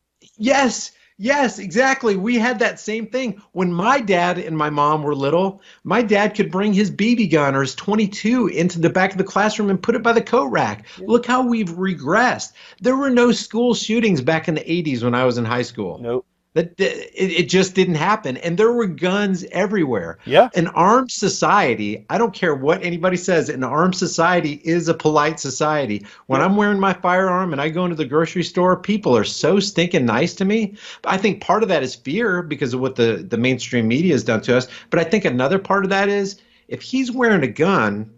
Yes, exactly. We had that same thing. When my dad and my mom were little, my dad could bring his BB gun or his 22 into the back of the classroom and put it by the coat rack. Yeah. Look how we've regressed. There were no school shootings back in the 80s when I was in high school. Nope. It just didn't happen. And there were guns everywhere. Yeah. An armed society, I don't care what anybody says, an armed society is a polite society. When I'm wearing my firearm and I go into the grocery store, people are so stinking nice to me. I think part of that is fear because of what the mainstream media has done to us. But I think another part of that is if he's wearing a gun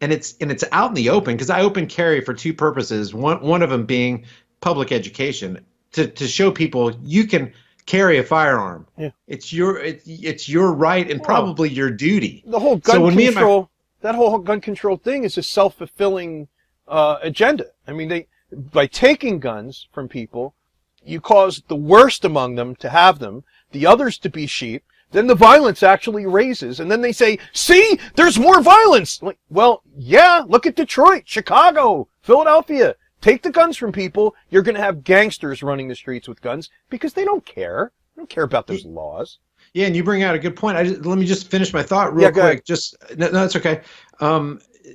and it's out in the open, because I open carry for two purposes, one of them being public education, to show people you can carry a firearm. Yeah. It's your right and probably your duty. The whole gun control, that whole gun control thing is a self-fulfilling agenda. I mean, by taking guns from people, you cause the worst among them to have them, the others to be sheep. Then the violence actually raises, and then they say, "See, there's more violence." Like, well, yeah, look at Detroit, Chicago, Philadelphia. Take the guns from people, you're going to have gangsters running the streets with guns because they don't care. They don't care about those laws. Yeah, and you bring out a good point. Let me just finish my thought real quick. No, that's okay.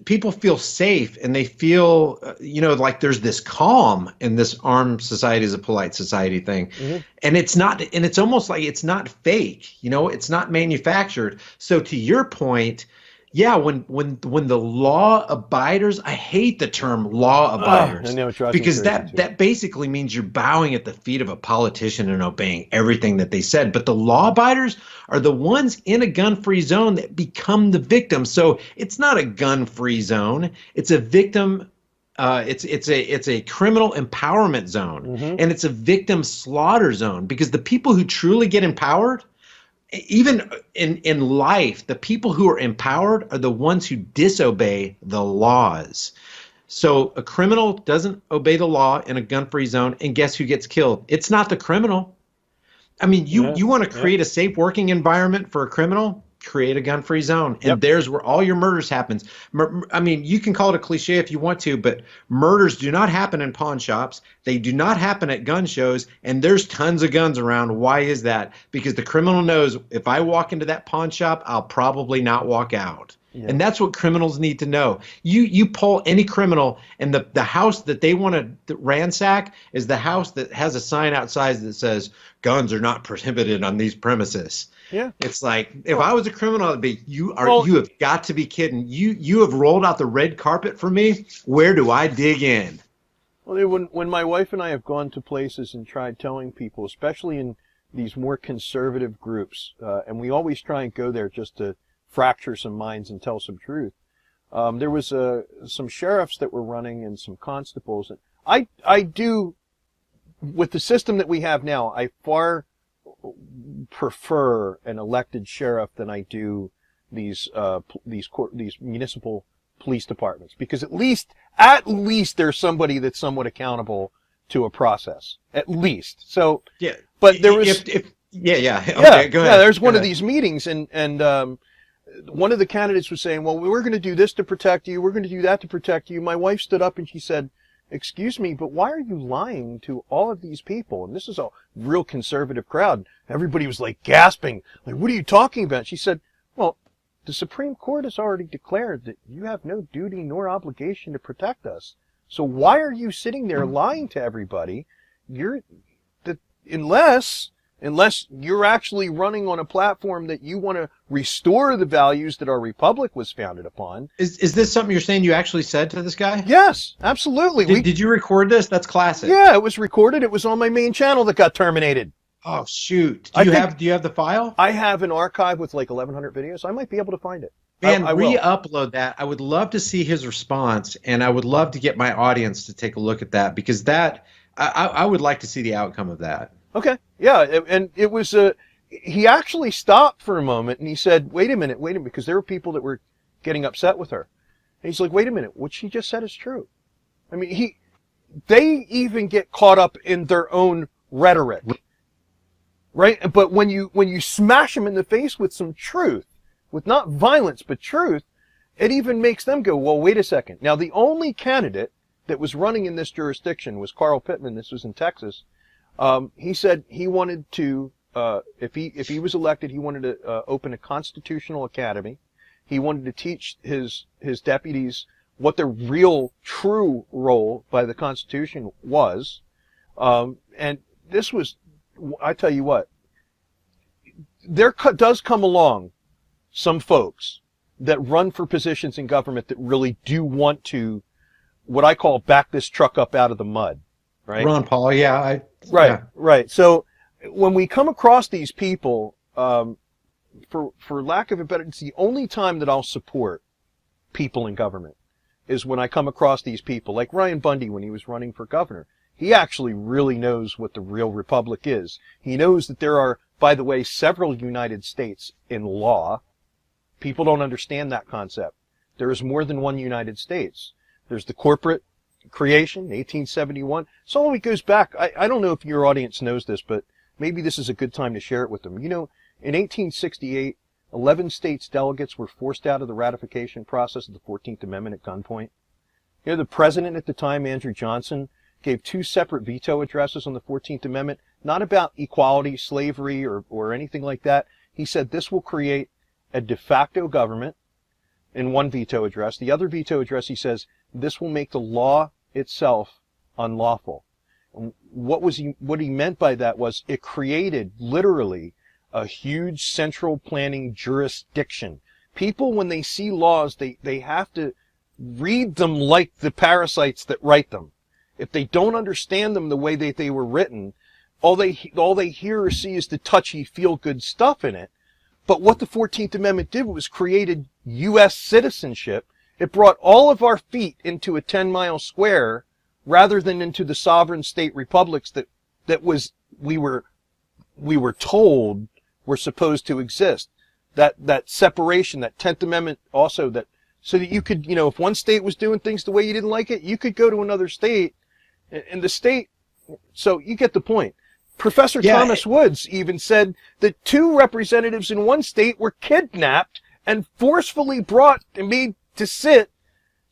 People feel safe and they feel, like there's this calm in this armed society is a polite society thing. Mm-hmm. And it's not, and it's almost like it's not fake, it's not manufactured. So to your point, yeah, when the law abiders, I hate the term law abiders because that basically means you're bowing at the feet of a politician and obeying everything that they said. But the law abiders are the ones in a gun-free zone that become the victim. So it's not a gun-free zone. It's a victim it's a criminal empowerment zone, Mm-hmm. and it's a victim slaughter zone, because the people who truly get empowered, even in life, the people who are empowered are the ones who disobey the laws. So a criminal doesn't obey the law in a gun-free zone, and guess who gets killed? It's not the criminal. I mean, Yeah. you want to Yeah. create a safe working environment for a criminal? Create a gun-free zone, and Yep. there's where all your murders happens. I mean, you can call it a cliche if you want to, but murders do not happen in pawn shops. They do not happen at gun shows, and there's tons of guns around. Why is that? Because the criminal knows, if I walk into that pawn shop, I'll probably not walk out. Yeah. And that's what criminals need to know. You poll any criminal, and the house that they want to ransack is the house that has a sign outside that says guns are not prohibited on these premises. Yeah. It's like, if I was a criminal, I'd be, you Well- have got to be kidding. You have rolled out the red carpet for me. Where do I dig in? Well, when my wife and I have gone to places and tried telling people, especially in these more conservative groups, and we always try and go there just to fracture some minds and tell some truth. There was some sheriffs that were running and some constables. And I do, with the system that we have now, I far prefer an elected sheriff than I do these municipal police departments, because at least there's somebody that's somewhat accountable to a process, at least. So Yeah. But there was yeah. Okay, yeah, go ahead. yeah. There's one Go of ahead. these meetings, and one of the candidates was saying, "Well, we're going to do this to protect you. We're going to do that to protect you." My wife stood up and she said, "Excuse me, but why are you lying to all of these people?" And this is a real conservative crowd. Everybody was like gasping, like, "What are you talking about?" She said, "Well, the Supreme Court has already declared that you have no duty nor obligation to protect us. So why are you sitting there lying to everybody? Unless you're actually running on a platform that you want to restore the values that our republic was founded upon." Is this something you're saying you actually said to this guy? Yes, absolutely. Did you record this? That's classic. Yeah, it was recorded. It was on my main channel that got terminated. Oh shoot! I Do think- you have the file? I have an archive with like 1,100 videos. I might be able to find it. Man, I will. re-upload that. I would love to see his response, and I would love to get my audience to take a look at that, because I would like to see the outcome of that. Okay. Yeah, and it was he actually stopped for a moment and he said, wait a minute, because there were people that were getting upset with her. And he's like, "Wait a minute, what she just said is true." I mean, they even get caught up in their own rhetoric. Right? But when you smash them in the face with some truth, with not violence, but truth, it even makes them go, "Well, wait a second." Now, the only candidate that was running in this jurisdiction was Carl Pittman. This was in Texas. He said he wanted to, if he was elected, he wanted to open a constitutional academy. He wanted to teach his deputies what their real, true role by the Constitution was. And this was, I tell you what, there does come along some folks that run for positions in government that really do want to, what I call, back this truck up out of the mud. Right? Ron Paul, yeah. Right. So when we come across these people, for lack of a better, it's the only time that I'll support people in government is when I come across these people, like Ryan Bundy when he was running for governor. He actually really knows what the real republic is. He knows that there are, by the way, several United States in law. People don't understand that concept. There is more than one United States. There's the corporate creation, 1871. So it goes back. I don't know if your audience knows this, but maybe this is a good time to share it with them. You know, in 1868, 11 states delegates were forced out of the ratification process of the 14th Amendment at gunpoint. You know, the president at the time, Andrew Johnson, gave 2 separate veto addresses on the 14th Amendment, not about equality, slavery, or anything like that. He said this will create a de facto government in one veto address. The other veto address, he says, this will make the law itself unlawful. And what he meant by that was it created literally a huge central planning jurisdiction. People, when they see laws, they have to read them like the parasites that write them. If they don't understand them the way that they were written, all they hear or see is the touchy, feel-good stuff in it. But what the 14th Amendment did was created U.S. citizenship It brought all of our feet into a 10-mile square rather than into the sovereign state republics we were told were supposed to exist. That separation, that 10th Amendment also, that so that you could, if one state was doing things the way you didn't like it, you could go to another state and the state, so you get the point. Professor Thomas Woods even said that 2 representatives in one state were kidnapped and forcefully brought and made to sit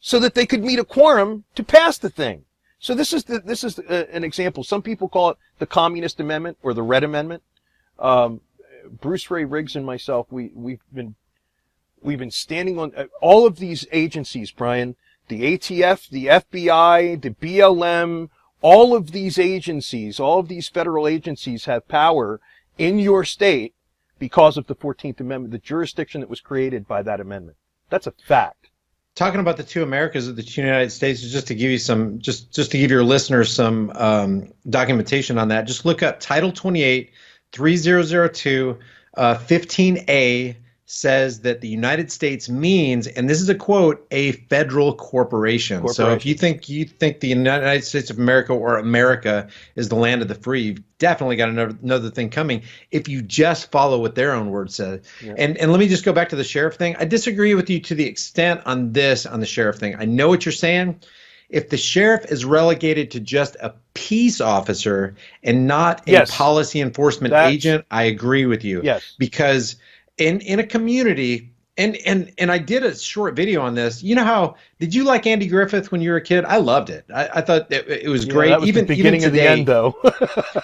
so that they could meet a quorum to pass the thing. So this is an example. Some people call it the Communist Amendment or the Red Amendment. Bruce Ray Riggs and myself, we've been standing on all of these agencies, Brian, the ATF, the FBI, the BLM, all of these agencies, all of these federal agencies have power in your state because of the 14th Amendment, the jurisdiction that was created by that amendment. That's a fact. Talking about the 2 Americas of the 2 United States, just to give you some, just to give your listeners some documentation on that, just look up Title 28, 3002, 15A says that the United States means, and this is a quote, a federal corporation. So if you think the United States of America or America is the land of the free, you've definitely got another thing coming if you just follow what their own word says. Yeah. And let me just go back to the sheriff thing. I disagree with you to the extent on the sheriff thing. I know what you're saying. If the sheriff is relegated to just a peace officer and not a policy enforcement agent, I agree with you. Yes. Because in a community, and I did a short video on this. You know how, did you like Andy Griffith when you were a kid? I loved it. I thought it was great. That was the beginning of the end, though.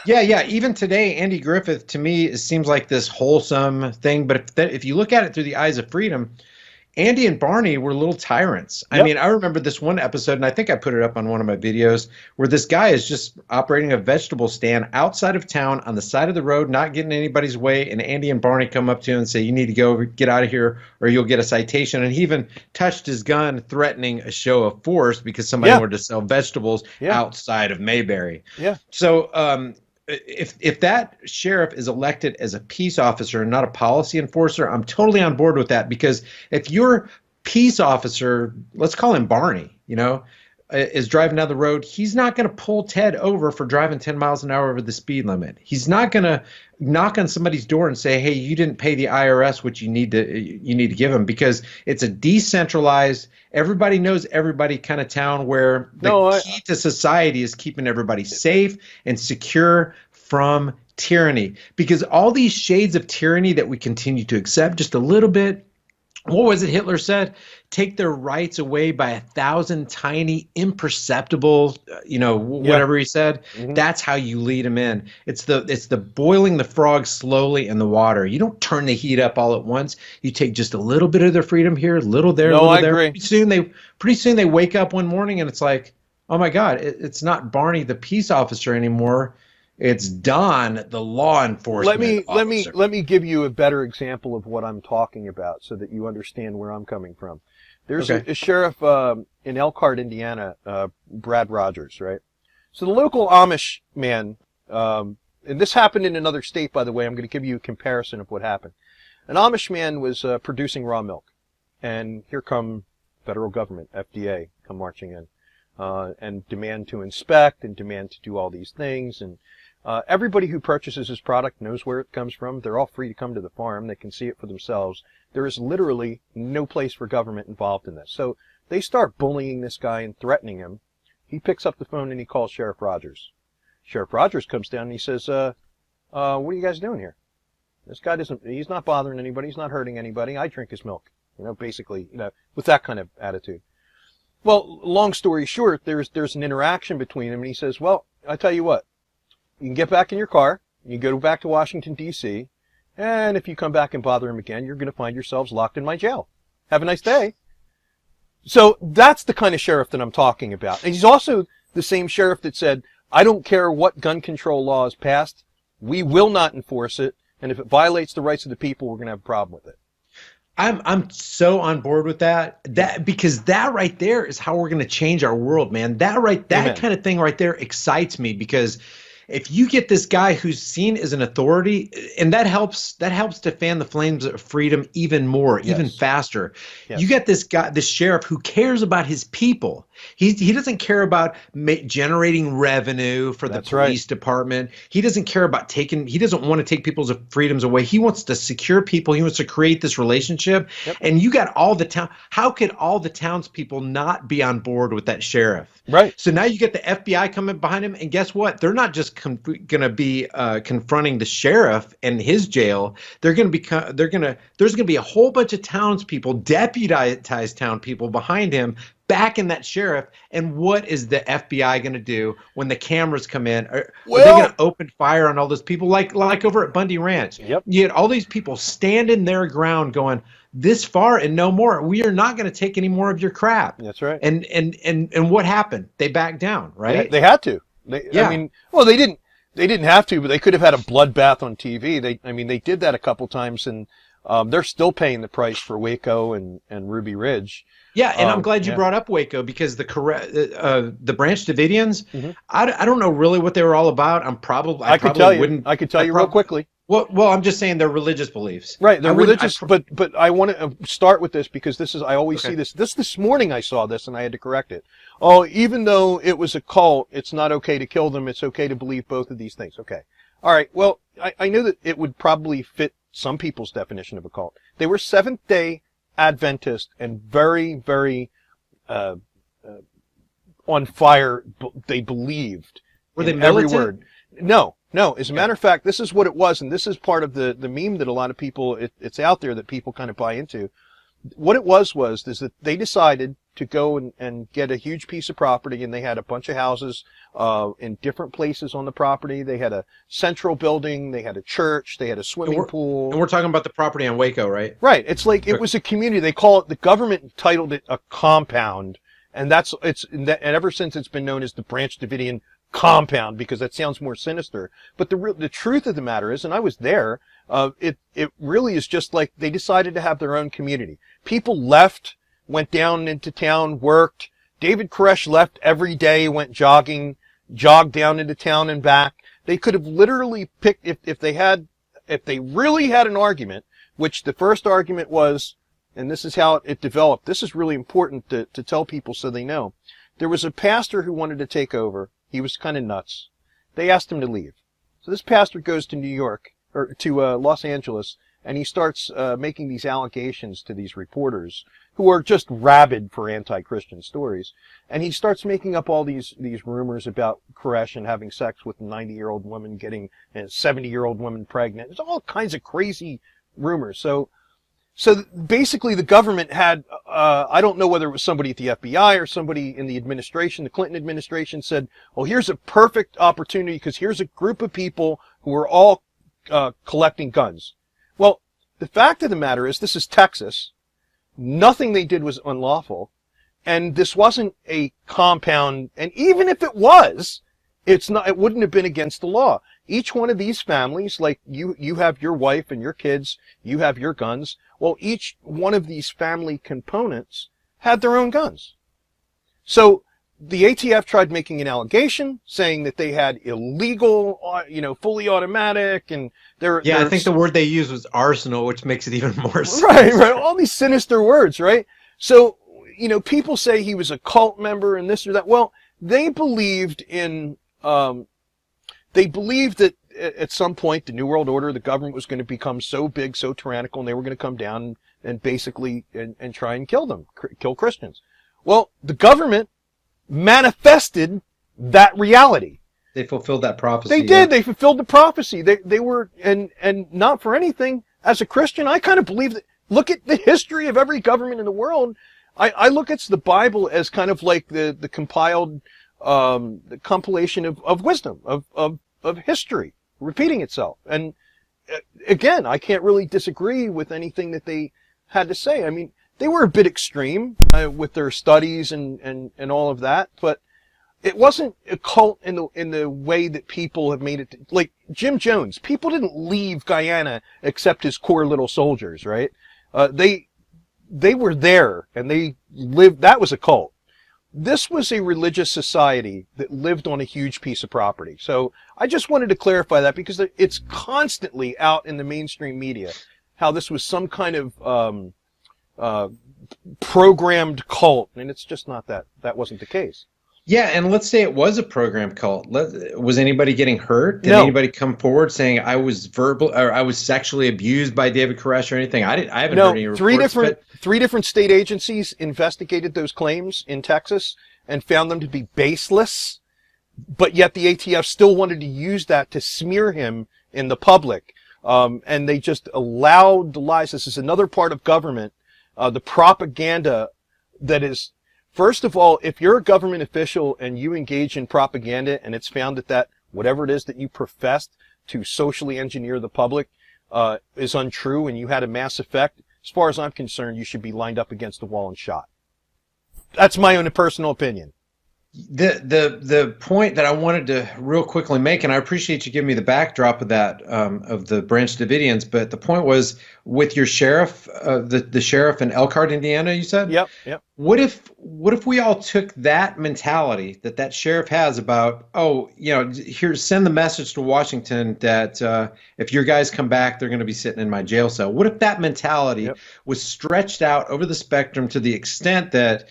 yeah. Even today, Andy Griffith, to me, it seems like this wholesome thing. But if you look at it through the eyes of freedom, Andy and Barney were little tyrants. Yep. I mean, I remember this one episode, and I think I put it up on one of my videos, where this guy is just operating a vegetable stand outside of town on the side of the road, not getting anybody's way, and Andy and Barney come up to him and say, you need to go get out of here or you'll get a citation. And he even touched his gun threatening a show of force because somebody wanted to sell vegetables outside of Mayberry. Yeah. So if that sheriff is elected as a peace officer and not a policy enforcer, I'm totally on board with that, because if your peace officer, let's call him Barney, is driving down the road, he's not going to pull Ted over for driving 10 miles an hour over the speed limit. He's not going to knock on somebody's door and say, hey, you didn't pay the IRS what you need to give him, because it's a decentralized, everybody knows everybody kind of town where the key to society is keeping everybody safe and secure from tyranny. Because all these shades of tyranny that we continue to accept just a little bit, what was it Hitler said? Take their rights away by 1,000 tiny, imperceptible, whatever he said. Mm-hmm. That's how you lead them in. It's the boiling the frog slowly in the water. You don't turn the heat up all at once. You take just a little bit of their freedom here, a little there, a little there. Agree. Pretty soon they wake up one morning and it's like, oh my God, it's not Barney the peace officer anymore. It's Don, the law enforcement officer. Let me give you a better example of what I'm talking about so that you understand where I'm coming from. There's a sheriff in Elkhart, Indiana, Brad Rogers, right? So the local Amish man, and this happened in another state, by the way. I'm going to give you a comparison of what happened. An Amish man was producing raw milk, and here come federal government, FDA, come marching in, and demand to inspect and demand to do all these things. And everybody who purchases his product knows where it comes from. They're all free to come to the farm. They can see it for themselves. There is literally no place for government involved in this. So they start bullying this guy and threatening him. He picks up the phone and he calls Sheriff Rogers. Sheriff Rogers comes down and he says, what are you guys doing here? This guy he's not bothering anybody. He's not hurting anybody. I drink his milk. Basically, with that kind of attitude. Well, long story short, there's an interaction between him, and he says, well, I tell you what, you can get back in your car, you go back to Washington, D.C., and if you come back and bother him again, you're going to find yourselves locked in my jail. Have a nice day. So that's the kind of sheriff that I'm talking about. And he's also the same sheriff that said, I don't care what gun control law is passed, we will not enforce it, and if it violates the rights of the people, we're going to have a problem with it. I'm so on board with that because that right there is how we're going to change our world, man. That kind of thing right there excites me, because if you get this guy who's seen as an authority, and that helps to fan the flames of freedom even more, even faster. Yes. You get this guy, this sheriff who cares about his people. He doesn't care about generating revenue for the police department. He doesn't care about he doesn't want to take people's freedoms away. He wants to secure people. He wants to create this relationship. Yep. And you got all the town. How could all the townspeople not be on board with that sheriff? Right. So now you get the FBI coming behind him, and guess what? They're not just going to be confronting the sheriff and his jail. There's going to be a whole bunch of townspeople, deputized town people behind him, backing that sheriff. And what is the FBI going to do when the cameras come in? Are they going to open fire on all those people like over at Bundy Ranch? Yep. You had all these people standing their ground going, this far and no more. We are not going to take any more of your crap. That's right. And what happened? They backed down, right? They had to. I mean, well, they didn't have to, but they could have had a bloodbath on TV. They did that a couple times, and they're still paying the price for Waco and Ruby Ridge. Yeah, and I'm glad you brought up Waco, because the Branch Davidians, I don't know really what they were all about. I could tell you real quickly. Well, I'm just saying their religious beliefs. Right, they're religious, but I want to start with this because I always see this. This morning I saw this and I had to correct it. Oh, even though it was a cult, it's not okay to kill them. It's okay to believe both of these things. Okay. All right. Well, I knew that it would probably fit some people's definition of a cult. They were Seventh-day Adventist and very, very on fire. They believed. Were they militant? every word. No. As a matter of fact, this is what it was, and this is part of the meme that a lot of people, it's out there that people kind of buy into. What it was that they decided to go and get a huge piece of property, and they had a bunch of houses in different places on the property. They had a central building, they had a church, they had a swimming pool. And we're talking about the property on Waco, right? Right. It's like it was a community. They call it, the government titled it a compound, and ever since it's been known as the Branch Davidian compound, because that sounds more sinister. But the truth of the matter is, and I was there, it really is just like they decided to have their own community. People left, went down into town, worked. David Koresh left every day, went jogged down into town and back. They could have literally picked, if they really had an argument, which the first argument was, and this is how it developed. This is really important to tell people so they know. There was a pastor who wanted to take over. He was kind of nuts. They asked him to leave. So this pastor goes to New York, or to Los Angeles, and he starts making these allegations to these reporters who are just rabid for anti-Christian stories. And he starts making up all these rumors about Koresh and having sex with a 90-year-old woman, getting a 70-year-old woman pregnant. There's all kinds of crazy rumors. So basically the government had, I don't know whether it was somebody at the FBI or somebody in the administration, the Clinton administration said, well, here's a perfect opportunity because here's a group of people who are all collecting guns. Well, the fact of the matter is, this is Texas. Nothing they did was unlawful. And this wasn't a compound. And even if it was, it wouldn't have been against the law. Each one of these families, like you have your wife and your kids, you have your guns. Well, each one of these family components had their own guns. So the ATF tried making an allegation saying that they had illegal, fully automatic, and I think the word they used was arsenal, which makes it even more sense. Right. All these sinister words, right? So, people say he was a cult member and this or that. Well, they believed that at some point the New World Order, the government was going to become so big, so tyrannical, and they were going to come down and basically and try and kill Christians. Well, the government manifested that reality. They fulfilled that prophecy. They did. They fulfilled the prophecy. They were, and not for anything, as a Christian, I kind of believe that, look at the history of every government in the world. I look at the Bible as kind of like the compiled, the compilation of wisdom, of history repeating itself. And again, I can't really disagree with anything that they had to say. I mean, they were a bit extreme with their studies and all of that, but it wasn't a cult in the way that people have made it. Like Jim Jones, people didn't leave Guyana except his core little soldiers, right? They were there and they lived. That was a cult. This was a religious society that lived on a huge piece of property. So I just wanted to clarify that because it's constantly out in the mainstream media how this was some kind of programmed cult, and it's just not that. That wasn't the case. Yeah, and let's say it was a program cult. Was anybody getting hurt? Did No. anybody come forward saying I was sexually abused by David Koresh or anything? I haven't heard any reports. Three different state agencies investigated those claims in Texas and found them to be baseless, but yet the ATF still wanted to use that to smear him in the public. And they just allowed the lies. This is another part of government, the propaganda that is. First of all, if you're a government official and you engage in propaganda and it's found that whatever it is that you professed to socially engineer the public is untrue and you had a mass effect, as far as I'm concerned, you should be lined up against the wall and shot. That's my own personal opinion. The point that I wanted to real quickly make, and I appreciate you giving me the backdrop of that, of the Branch Davidians, but the point was with your sheriff, the sheriff in Elkhart, Indiana, you said? Yep. What if we all took that mentality that sheriff has about, send the message to Washington that if your guys come back, they're going to be sitting in my jail cell. What if that mentality was stretched out over the spectrum to the extent that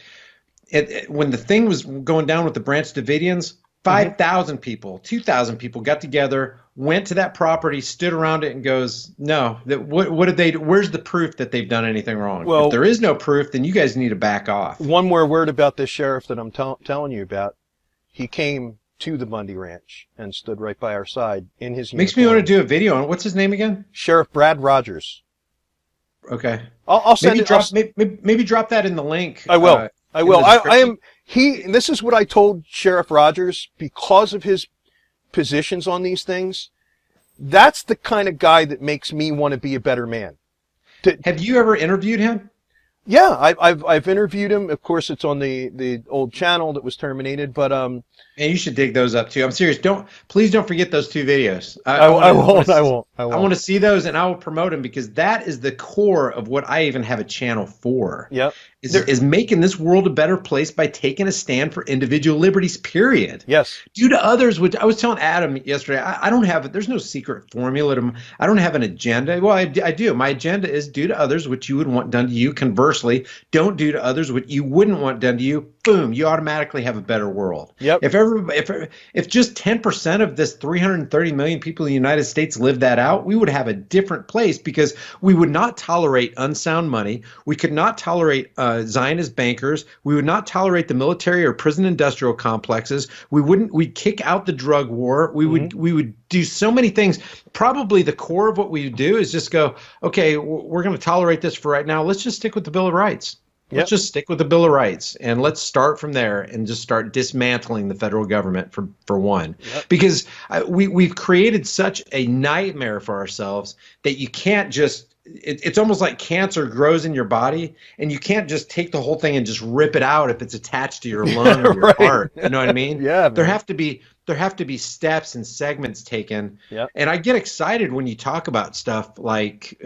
when the thing was going down with the Branch Davidians, 5,000 people, 2,000 people got together, went to that property, stood around it, and goes, no, what did they do? Where's the proof that they've done anything wrong? Well, if there is no proof, then you guys need to back off. One more word about this sheriff that I'm telling you about. He came to the Bundy Ranch and stood right by our side in his uniform. Makes me want to do a video on it. What's his name again? Sheriff Brad Rogers. Okay. I'll send maybe drop that in the link. I will. I will. And this is what I told Sheriff Rogers because of his positions on these things. That's the kind of guy that makes me want to be a better man. Have you ever interviewed him? Yeah, I've interviewed him. Of course, it's on the old channel that was terminated, but And you should dig those up too. I'm serious. Please don't forget those two videos. I won't. I want to see those, and I will promote them because that is the core of what I even have a channel for. Yep. Is making this world a better place by taking a stand for individual liberties, period. Yes. Do to others, which I was telling Adam yesterday, I don't have, there's no secret formula. I don't have an agenda. Well, I do. My agenda is do to others what you would want done to you. Conversely, don't do to others what you wouldn't want done to you. Boom, you automatically have a better world. Yep. If just 10% of this 330 million people in the United States lived that out, we would have a different place because we would not tolerate unsound money. We could not tolerate Zionist bankers. We would not tolerate the military or prison industrial complexes. We'd kick out the drug war. We would do so many things. Probably the core of what we do is just go, okay, we're going to tolerate this for right now. Let's just stick with the Bill of Rights. Let's just stick with the Bill of Rights and let's start from there and just start dismantling the federal government for one. Yep. Because we've created such a nightmare for ourselves that you can't just it's almost like cancer grows in your body and you can't just take the whole thing and just rip it out if it's attached to your lung or your heart. You know what I mean? Yeah. Man. There have to be steps and segments taken. Yep. And I get excited when you talk about stuff like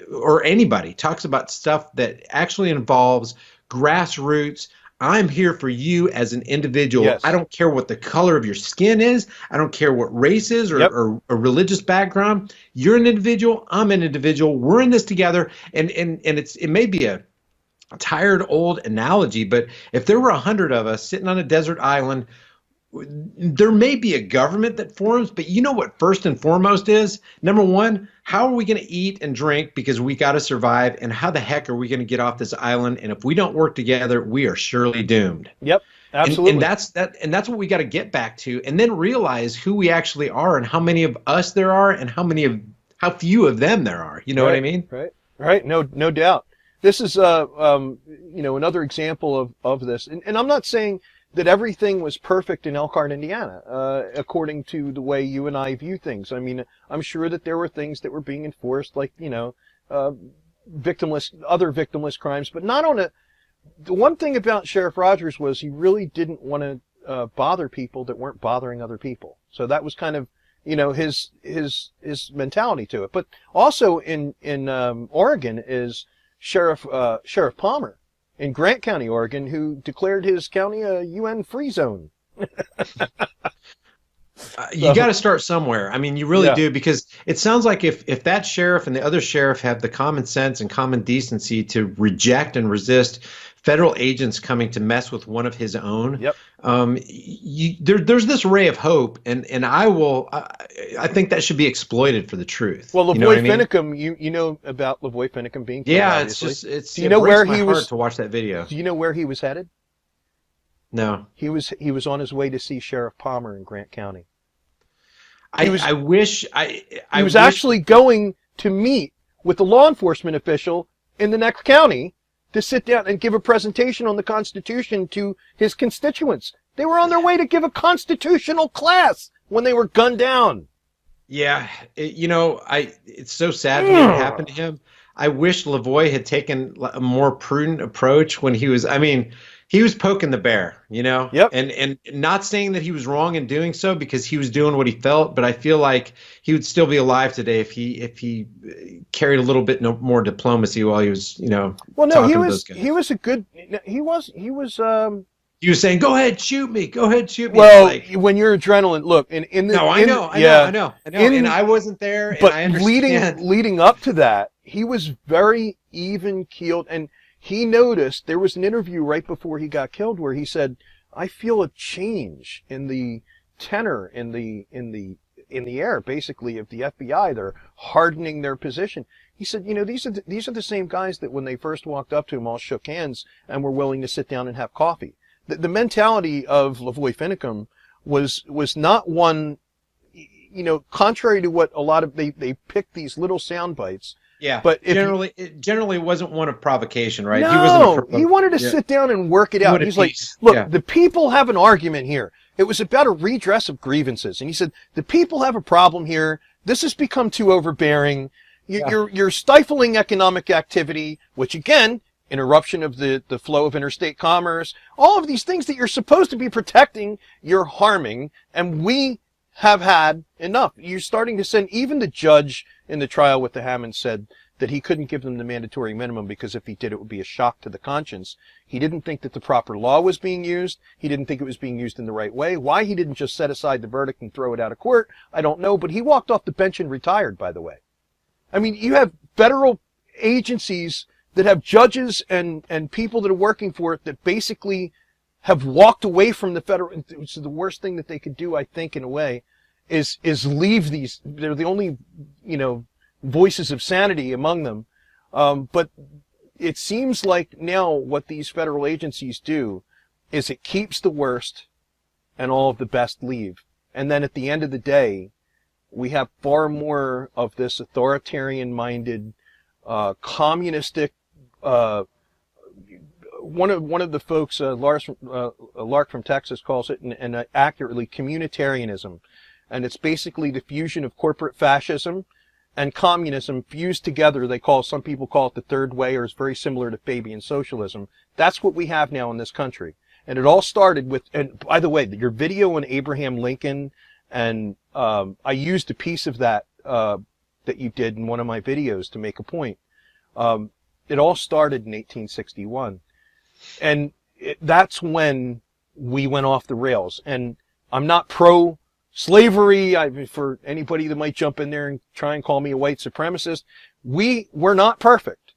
or anybody talks about stuff that actually involves grassroots. I'm here for you as an individual. Yes. I don't care what the color of your skin is. I don't care what race is or a religious background. You're an individual. I'm an individual. We're in this together. And it may be a tired old analogy, but if there were 100 of us sitting on a desert island, there may be a government that forms, but you know what first and foremost is? Number one, how are we going to eat and drink because we got to survive? And how the heck are we going to get off this island? And if we don't work together, we are surely doomed. Yep, absolutely. And that's what we got to get back to, and then realize who we actually are and how many of us there are and how few of them there are. You know what I mean? Right. No doubt. This is another example of this, and I'm not saying that everything was perfect in Elkhart, Indiana, according to the way you and I view things. I mean, I'm sure that there were things that were being enforced, like, other victimless crimes, but not on the one thing about Sheriff Rogers was he really didn't want to bother people that weren't bothering other people. So that was kind of, his mentality to it. But also in Oregon is Sheriff Palmer. in Grant County, Oregon, who declared his county a UN free zone. You got to start somewhere. I mean, you really Yeah. do, because it sounds like if that sheriff and the other sheriff have the common sense and common decency to reject and resist federal agents coming to mess with one of his own, Yep. there's this ray of hope, and I think that should be exploited for the truth. Well, You know what I Lavoy mean? Finicum, you know about Lavoy Finicum being killed, Yeah, obviously. it's Do you know breaks where my he heart was? to watch that video. Do you know where he was headed? No, He was on his way to see Sheriff Palmer in Grant County. I wish He was actually going to meet with the law enforcement official in the next county to sit down and give a presentation on the Constitution to his constituents. They were on their way to give a constitutional class when they were gunned down. Yeah, it's so sad to hear it happen to him. I wish Lavoy had taken a more prudent approach when he was. I mean, he was poking the bear, Yep. and not saying that he was wrong in doing so, because he was doing what he felt. But I feel like he would still be alive today if he carried a little bit more diplomacy while he was, Well, no, talking to those guys. he was a good. He was. He was saying, "Go ahead, shoot me. Go ahead, shoot me." Well, Like, when you're adrenaline, look, I know, I know, and I wasn't there, But and I understand. leading up to that, he was very even keeled, and he noticed there was an interview right before he got killed where he said, "I feel a change in the tenor in the air, basically, of the FBI. They're hardening their position." He said, these are the same guys that when they first walked up to him all shook hands and were willing to sit down and have coffee. The mentality of Lavoy Finicum was not one, contrary to what a lot of, they picked these little sound bites. Yeah, but it generally wasn't one of provocation, right? No, he wanted to sit down and work it out. He's like, look, the people have an argument here. It was about a redress of grievances. And he said, the people have a problem here. This has become too overbearing. You're stifling economic activity, which again, interruption of the flow of interstate commerce, all of these things that you're supposed to be protecting, you're harming, and we have had enough. You're starting to send, even the judge in the trial with the Hammonds said that he couldn't give them the mandatory minimum because if he did, it would be a shock to the conscience. He didn't think that the proper law was being used. He didn't think it was being used in the right way. Why he didn't just set aside the verdict and throw it out of court, I don't know, but he walked off the bench and retired, by the way. I mean, you have federal agencies that have judges and people that are working for it that basically have walked away from the federal, which is the worst thing that they could do, I think, in a way, is leave these, they're the only, voices of sanity among them. But it seems like now what these federal agencies do is it keeps the worst and all of the best leave. And then at the end of the day, we have far more of this authoritarian-minded, communistic, one of the folks, Lark from Texas calls it, and accurately, communitarianism. And it's basically the fusion of corporate fascism and communism fused together. Some people call it the third way, or it's very similar to Fabian socialism. That's what we have now in this country. And it all started with, and by the way, your video on Abraham Lincoln, and I used a piece of that that you did in one of my videos to make a point. It all started in 1861. And that's when we went off the rails. And I'm not pro-slavery. For anybody that might jump in there and try and call me a white supremacist, we were not perfect,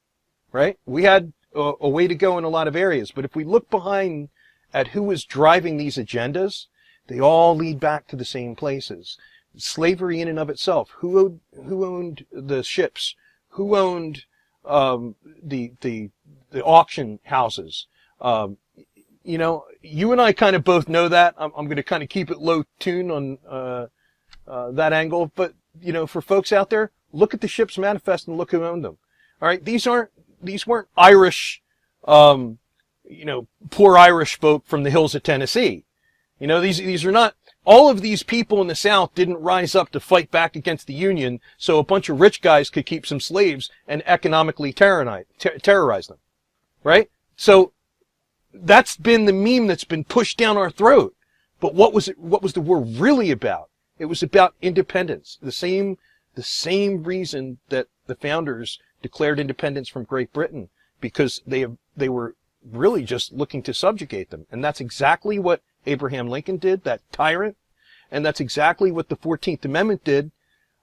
right? We had a way to go in a lot of areas. But if we look behind at who was driving these agendas, they all lead back to the same places. Slavery in and of itself. Who owned the ships? Who owned the auction houses? You and I kind of both know that. I'm going to kind of keep it low tune on that angle. But for folks out there, look at the ship's manifest and look who owned them. All right, these weren't Irish, poor Irish folk from the hills of Tennessee. These are not. All of these people in the South didn't rise up to fight back against the Union so a bunch of rich guys could keep some slaves and economically terrorize them. Right? So that's been the meme that's been pushed down our throat. But what was the war really about? It was about independence. The same reason that the founders declared independence from Great Britain, because they were really just looking to subjugate them. And that's exactly what Abraham Lincoln did, that tyrant. And that's exactly what the 14th Amendment did,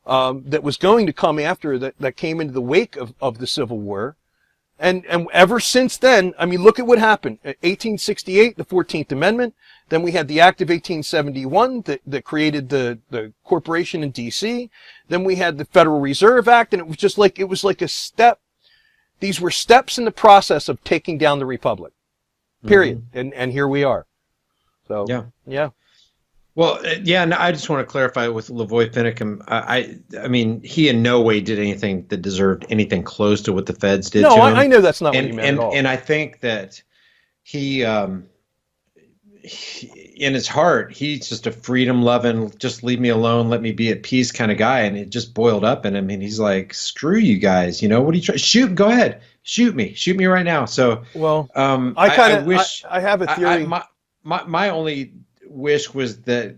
that was going to come after, that came into the wake of the Civil War. And ever since then, I mean, look at what happened. 1868, the 14th Amendment. Then we had the Act of 1871 that created the corporation in D.C. Then we had the Federal Reserve Act, and it was like a step. These were steps in the process of taking down the Republic. Period. Mm-hmm. And here we are. So, yeah. Well, yeah, and I just want to clarify with Lavoy Finicum. I mean, he in no way did anything that deserved anything close to what the feds did to him. I know that's not what he meant at all. And I think that he, in his heart, he's just a freedom-loving, just leave me alone, let me be at peace kind of guy. And it just boiled up in him. And he's like, screw you guys. You know, what are you trying? Shoot, go ahead. Shoot me right now. So, well, I wish I have a theory. My only wish was that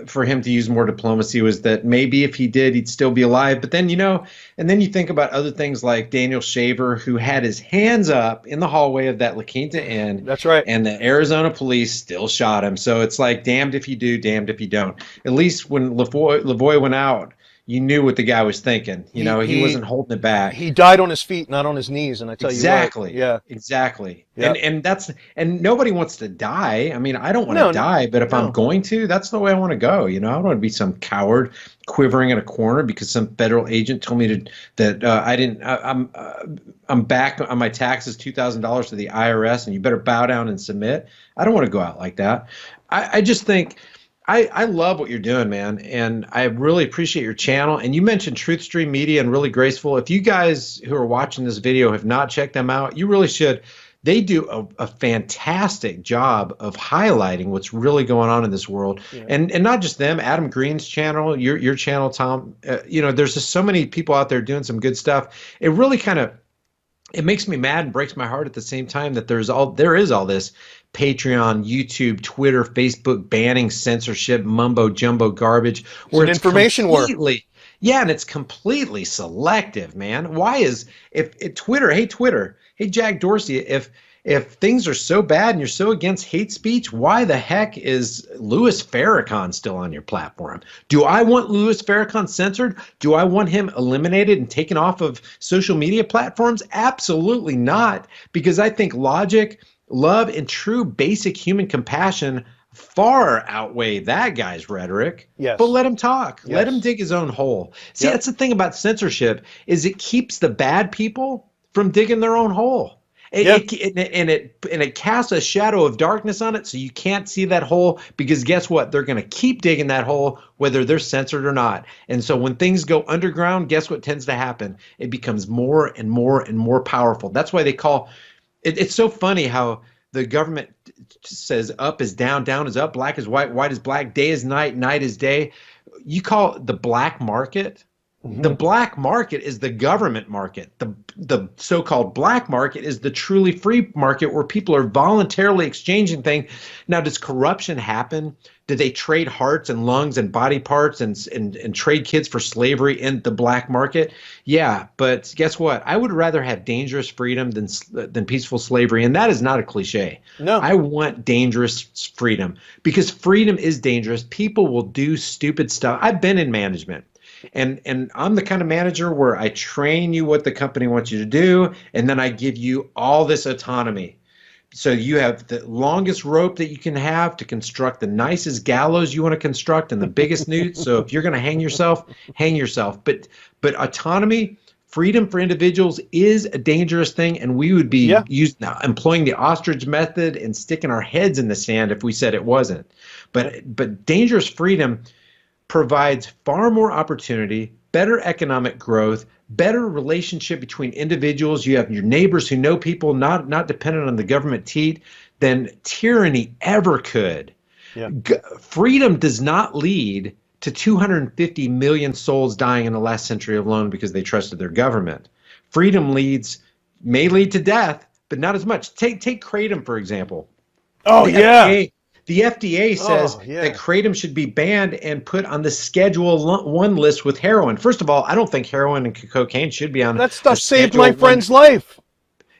for him to use more diplomacy was that maybe if he did, he'd still be alive. But then, you know, and then you think about other things like Daniel Shaver, who had his hands up in the hallway of that La Quinta Inn. That's right. And the Arizona police still shot him. So it's like, damned if you do, damned if you don't. At least when Lavoy went out, you knew what the guy was thinking. You know, he wasn't holding it back. He died on his feet, not on his knees. And I tell exactly, you what. Yeah. Exactly. Yeah. And nobody wants to die. I mean, I don't want to die, but if I'm going to, that's the way I want to go. You know, I don't want to be some coward quivering in a corner because some federal agent told me I'm back on my taxes, $2,000 to the IRS, and you better bow down and submit. I don't want to go out like that. I just think, I love what you're doing, man, and I really appreciate your channel. And you mentioned TruthStream Media and Really Graceful. If you guys who are watching this video have not checked them out, you really should. They do a fantastic job of highlighting what's really going on in this world. Yeah. And not just them, Adam Green's channel, your channel, Tom. You know, there's just so many people out there doing some good stuff. It really it makes me mad and breaks my heart at the same time that there is all this Patreon, YouTube, Twitter, Facebook banning censorship, mumbo jumbo garbage. It's an information war. Yeah, and it's completely selective, man. Why is if Twitter, hey Jack Dorsey, if things are so bad and you're so against hate speech, why the heck is Louis Farrakhan still on your platform? Do I want Louis Farrakhan censored? Do I want him eliminated and taken off of social media platforms? Absolutely not, because I think logic, love, and true basic human compassion far outweigh that guy's rhetoric. Yes. But let him talk. Yes. Let him dig his own hole. See, That's the thing about censorship, is it keeps the bad people from digging their own hole. It casts a shadow of darkness on it, so you can't see that hole, because guess what? They're going to keep digging that hole whether they're censored or not. And so when things go underground, guess what tends to happen? It becomes more and more and more powerful. That's why they call it. It's so funny how the government says up is down, down is up, black is white, white is black, day is night, night is day. You call it the black market. Mm-hmm. The black market is the government market. The so-called black market is the truly free market where people are voluntarily exchanging things. Now, does corruption happen? Do they trade hearts and lungs and body parts and trade kids for slavery in the black market? Yeah, but guess what? I would rather have dangerous freedom than peaceful slavery, and that is not a cliche. No. I want dangerous freedom, because freedom is dangerous. People will do stupid stuff. I've been in management. And I'm the kind of manager where I train you what the company wants you to do, and then I give you all this autonomy. So you have the longest rope that you can have to construct the nicest gallows you want to construct and the biggest newt. So if you're going to hang yourself, hang yourself. But autonomy, freedom for individuals is a dangerous thing, and we would be employing the ostrich method and sticking our heads in the sand if we said it wasn't. But dangerous freedom provides far more opportunity, better economic growth, better relationship between individuals. You have your neighbors who know people, not dependent on the government teat, than tyranny ever could. Yeah. Freedom does not lead to 250 million souls dying in the last century alone because they trusted their government. Freedom may lead to death, but not as much. Take Kratom, for example. Oh, The FDA says that Kratom should be banned and put on the Schedule 1 list with heroin. First of all, I don't think heroin and cocaine should be on. That stuff saved my friend's life.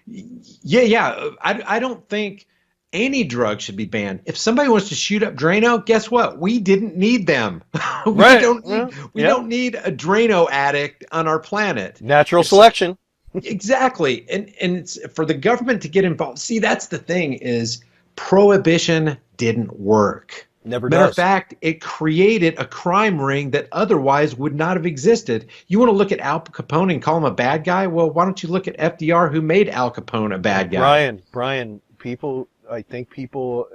Yeah. I don't think any drug should be banned. If somebody wants to shoot up Drano, guess what? We didn't need them. Right. We Yeah. don't need a Drano addict on our planet. Natural If selection. Exactly. And it's for the government to get involved. See, that's the thing is prohibition didn't work. Never Matter of does. fact, it created a crime ring that otherwise would not have existed. You want to look at Al Capone and call him a bad guy? Well, why don't you look at FDR who made Al Capone a bad guy? Brian, I think people,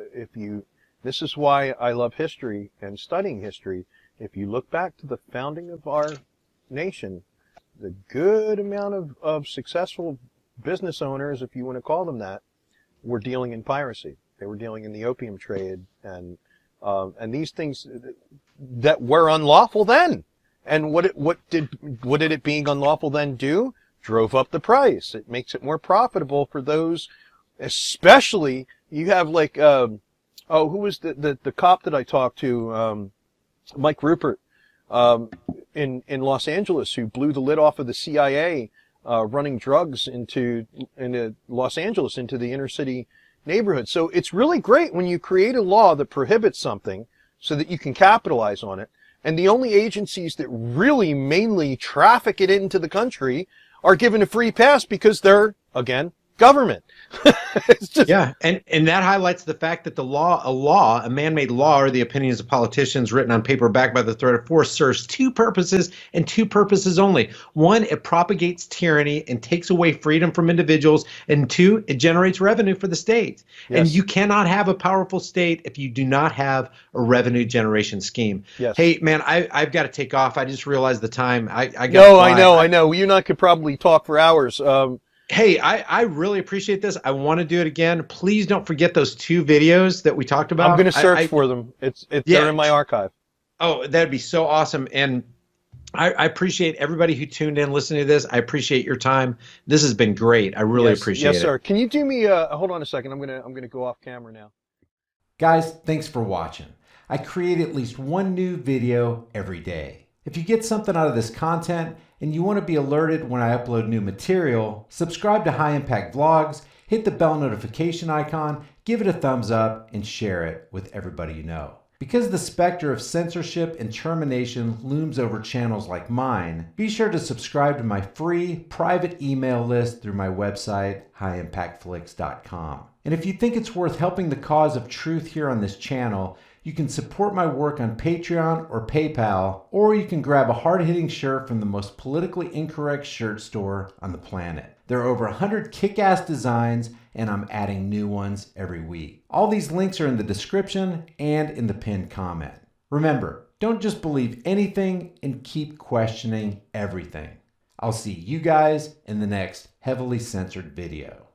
this is why I love history and studying history. If you look back to the founding of our nation, the good amount of successful business owners, if you want to call them that, were dealing in piracy. They were dealing in the opium trade and these things that were unlawful then. And what did it being unlawful then do? Drove up the price. It makes it more profitable for those, especially you have like who was the cop that I talked to, Mike Rupert, in Los Angeles, who blew the lid off of the CIA, running drugs into Los Angeles, into the inner city neighborhood. So it's really great when you create a law that prohibits something so that you can capitalize on it. And the only agencies that really mainly traffic it into the country are given a free pass because they're, again, government. It's just, Yeah, and that highlights the fact that a man-made law, or the opinions of politicians written on paper backed by the threat of force, serves two purposes and two purposes only. One, it propagates tyranny and takes away freedom from individuals, and two, it generates revenue for the state. Yes. And you cannot have a powerful state if you do not have a revenue generation scheme. Yes. Hey, man, I've got to take off. I just realized the time. I got no, I know. You and I could probably talk for hours. Hey, I really appreciate this. I want to do it again. Please don't forget those two videos that we talked about. I'm going to search for them. They're in my archive. Oh, that'd be so awesome. And I appreciate everybody who tuned in listening to this. I appreciate your time. This has been great. I really appreciate it. Yes, sir. Can you do me hold on a second. I'm going to go off camera now. Guys, thanks for watching. I create at least one new video every day. If you get something out of this content and you want to be alerted when I upload new material, subscribe to High Impact Vlogs, hit the bell notification icon, give it a thumbs up, and share it with everybody you know. Because the specter of censorship and termination looms over channels like mine, be sure to subscribe to my free private email list through my website, highimpactflix.com. And if you think it's worth helping the cause of truth here on this channel, you can support my work on Patreon or PayPal, or you can grab a hard-hitting shirt from the most politically incorrect shirt store on the planet. There are over 100 kick-ass designs, and I'm adding new ones every week. All these links are in the description and in the pinned comment. Remember, don't just believe anything and keep questioning everything. I'll see you guys in the next heavily censored video.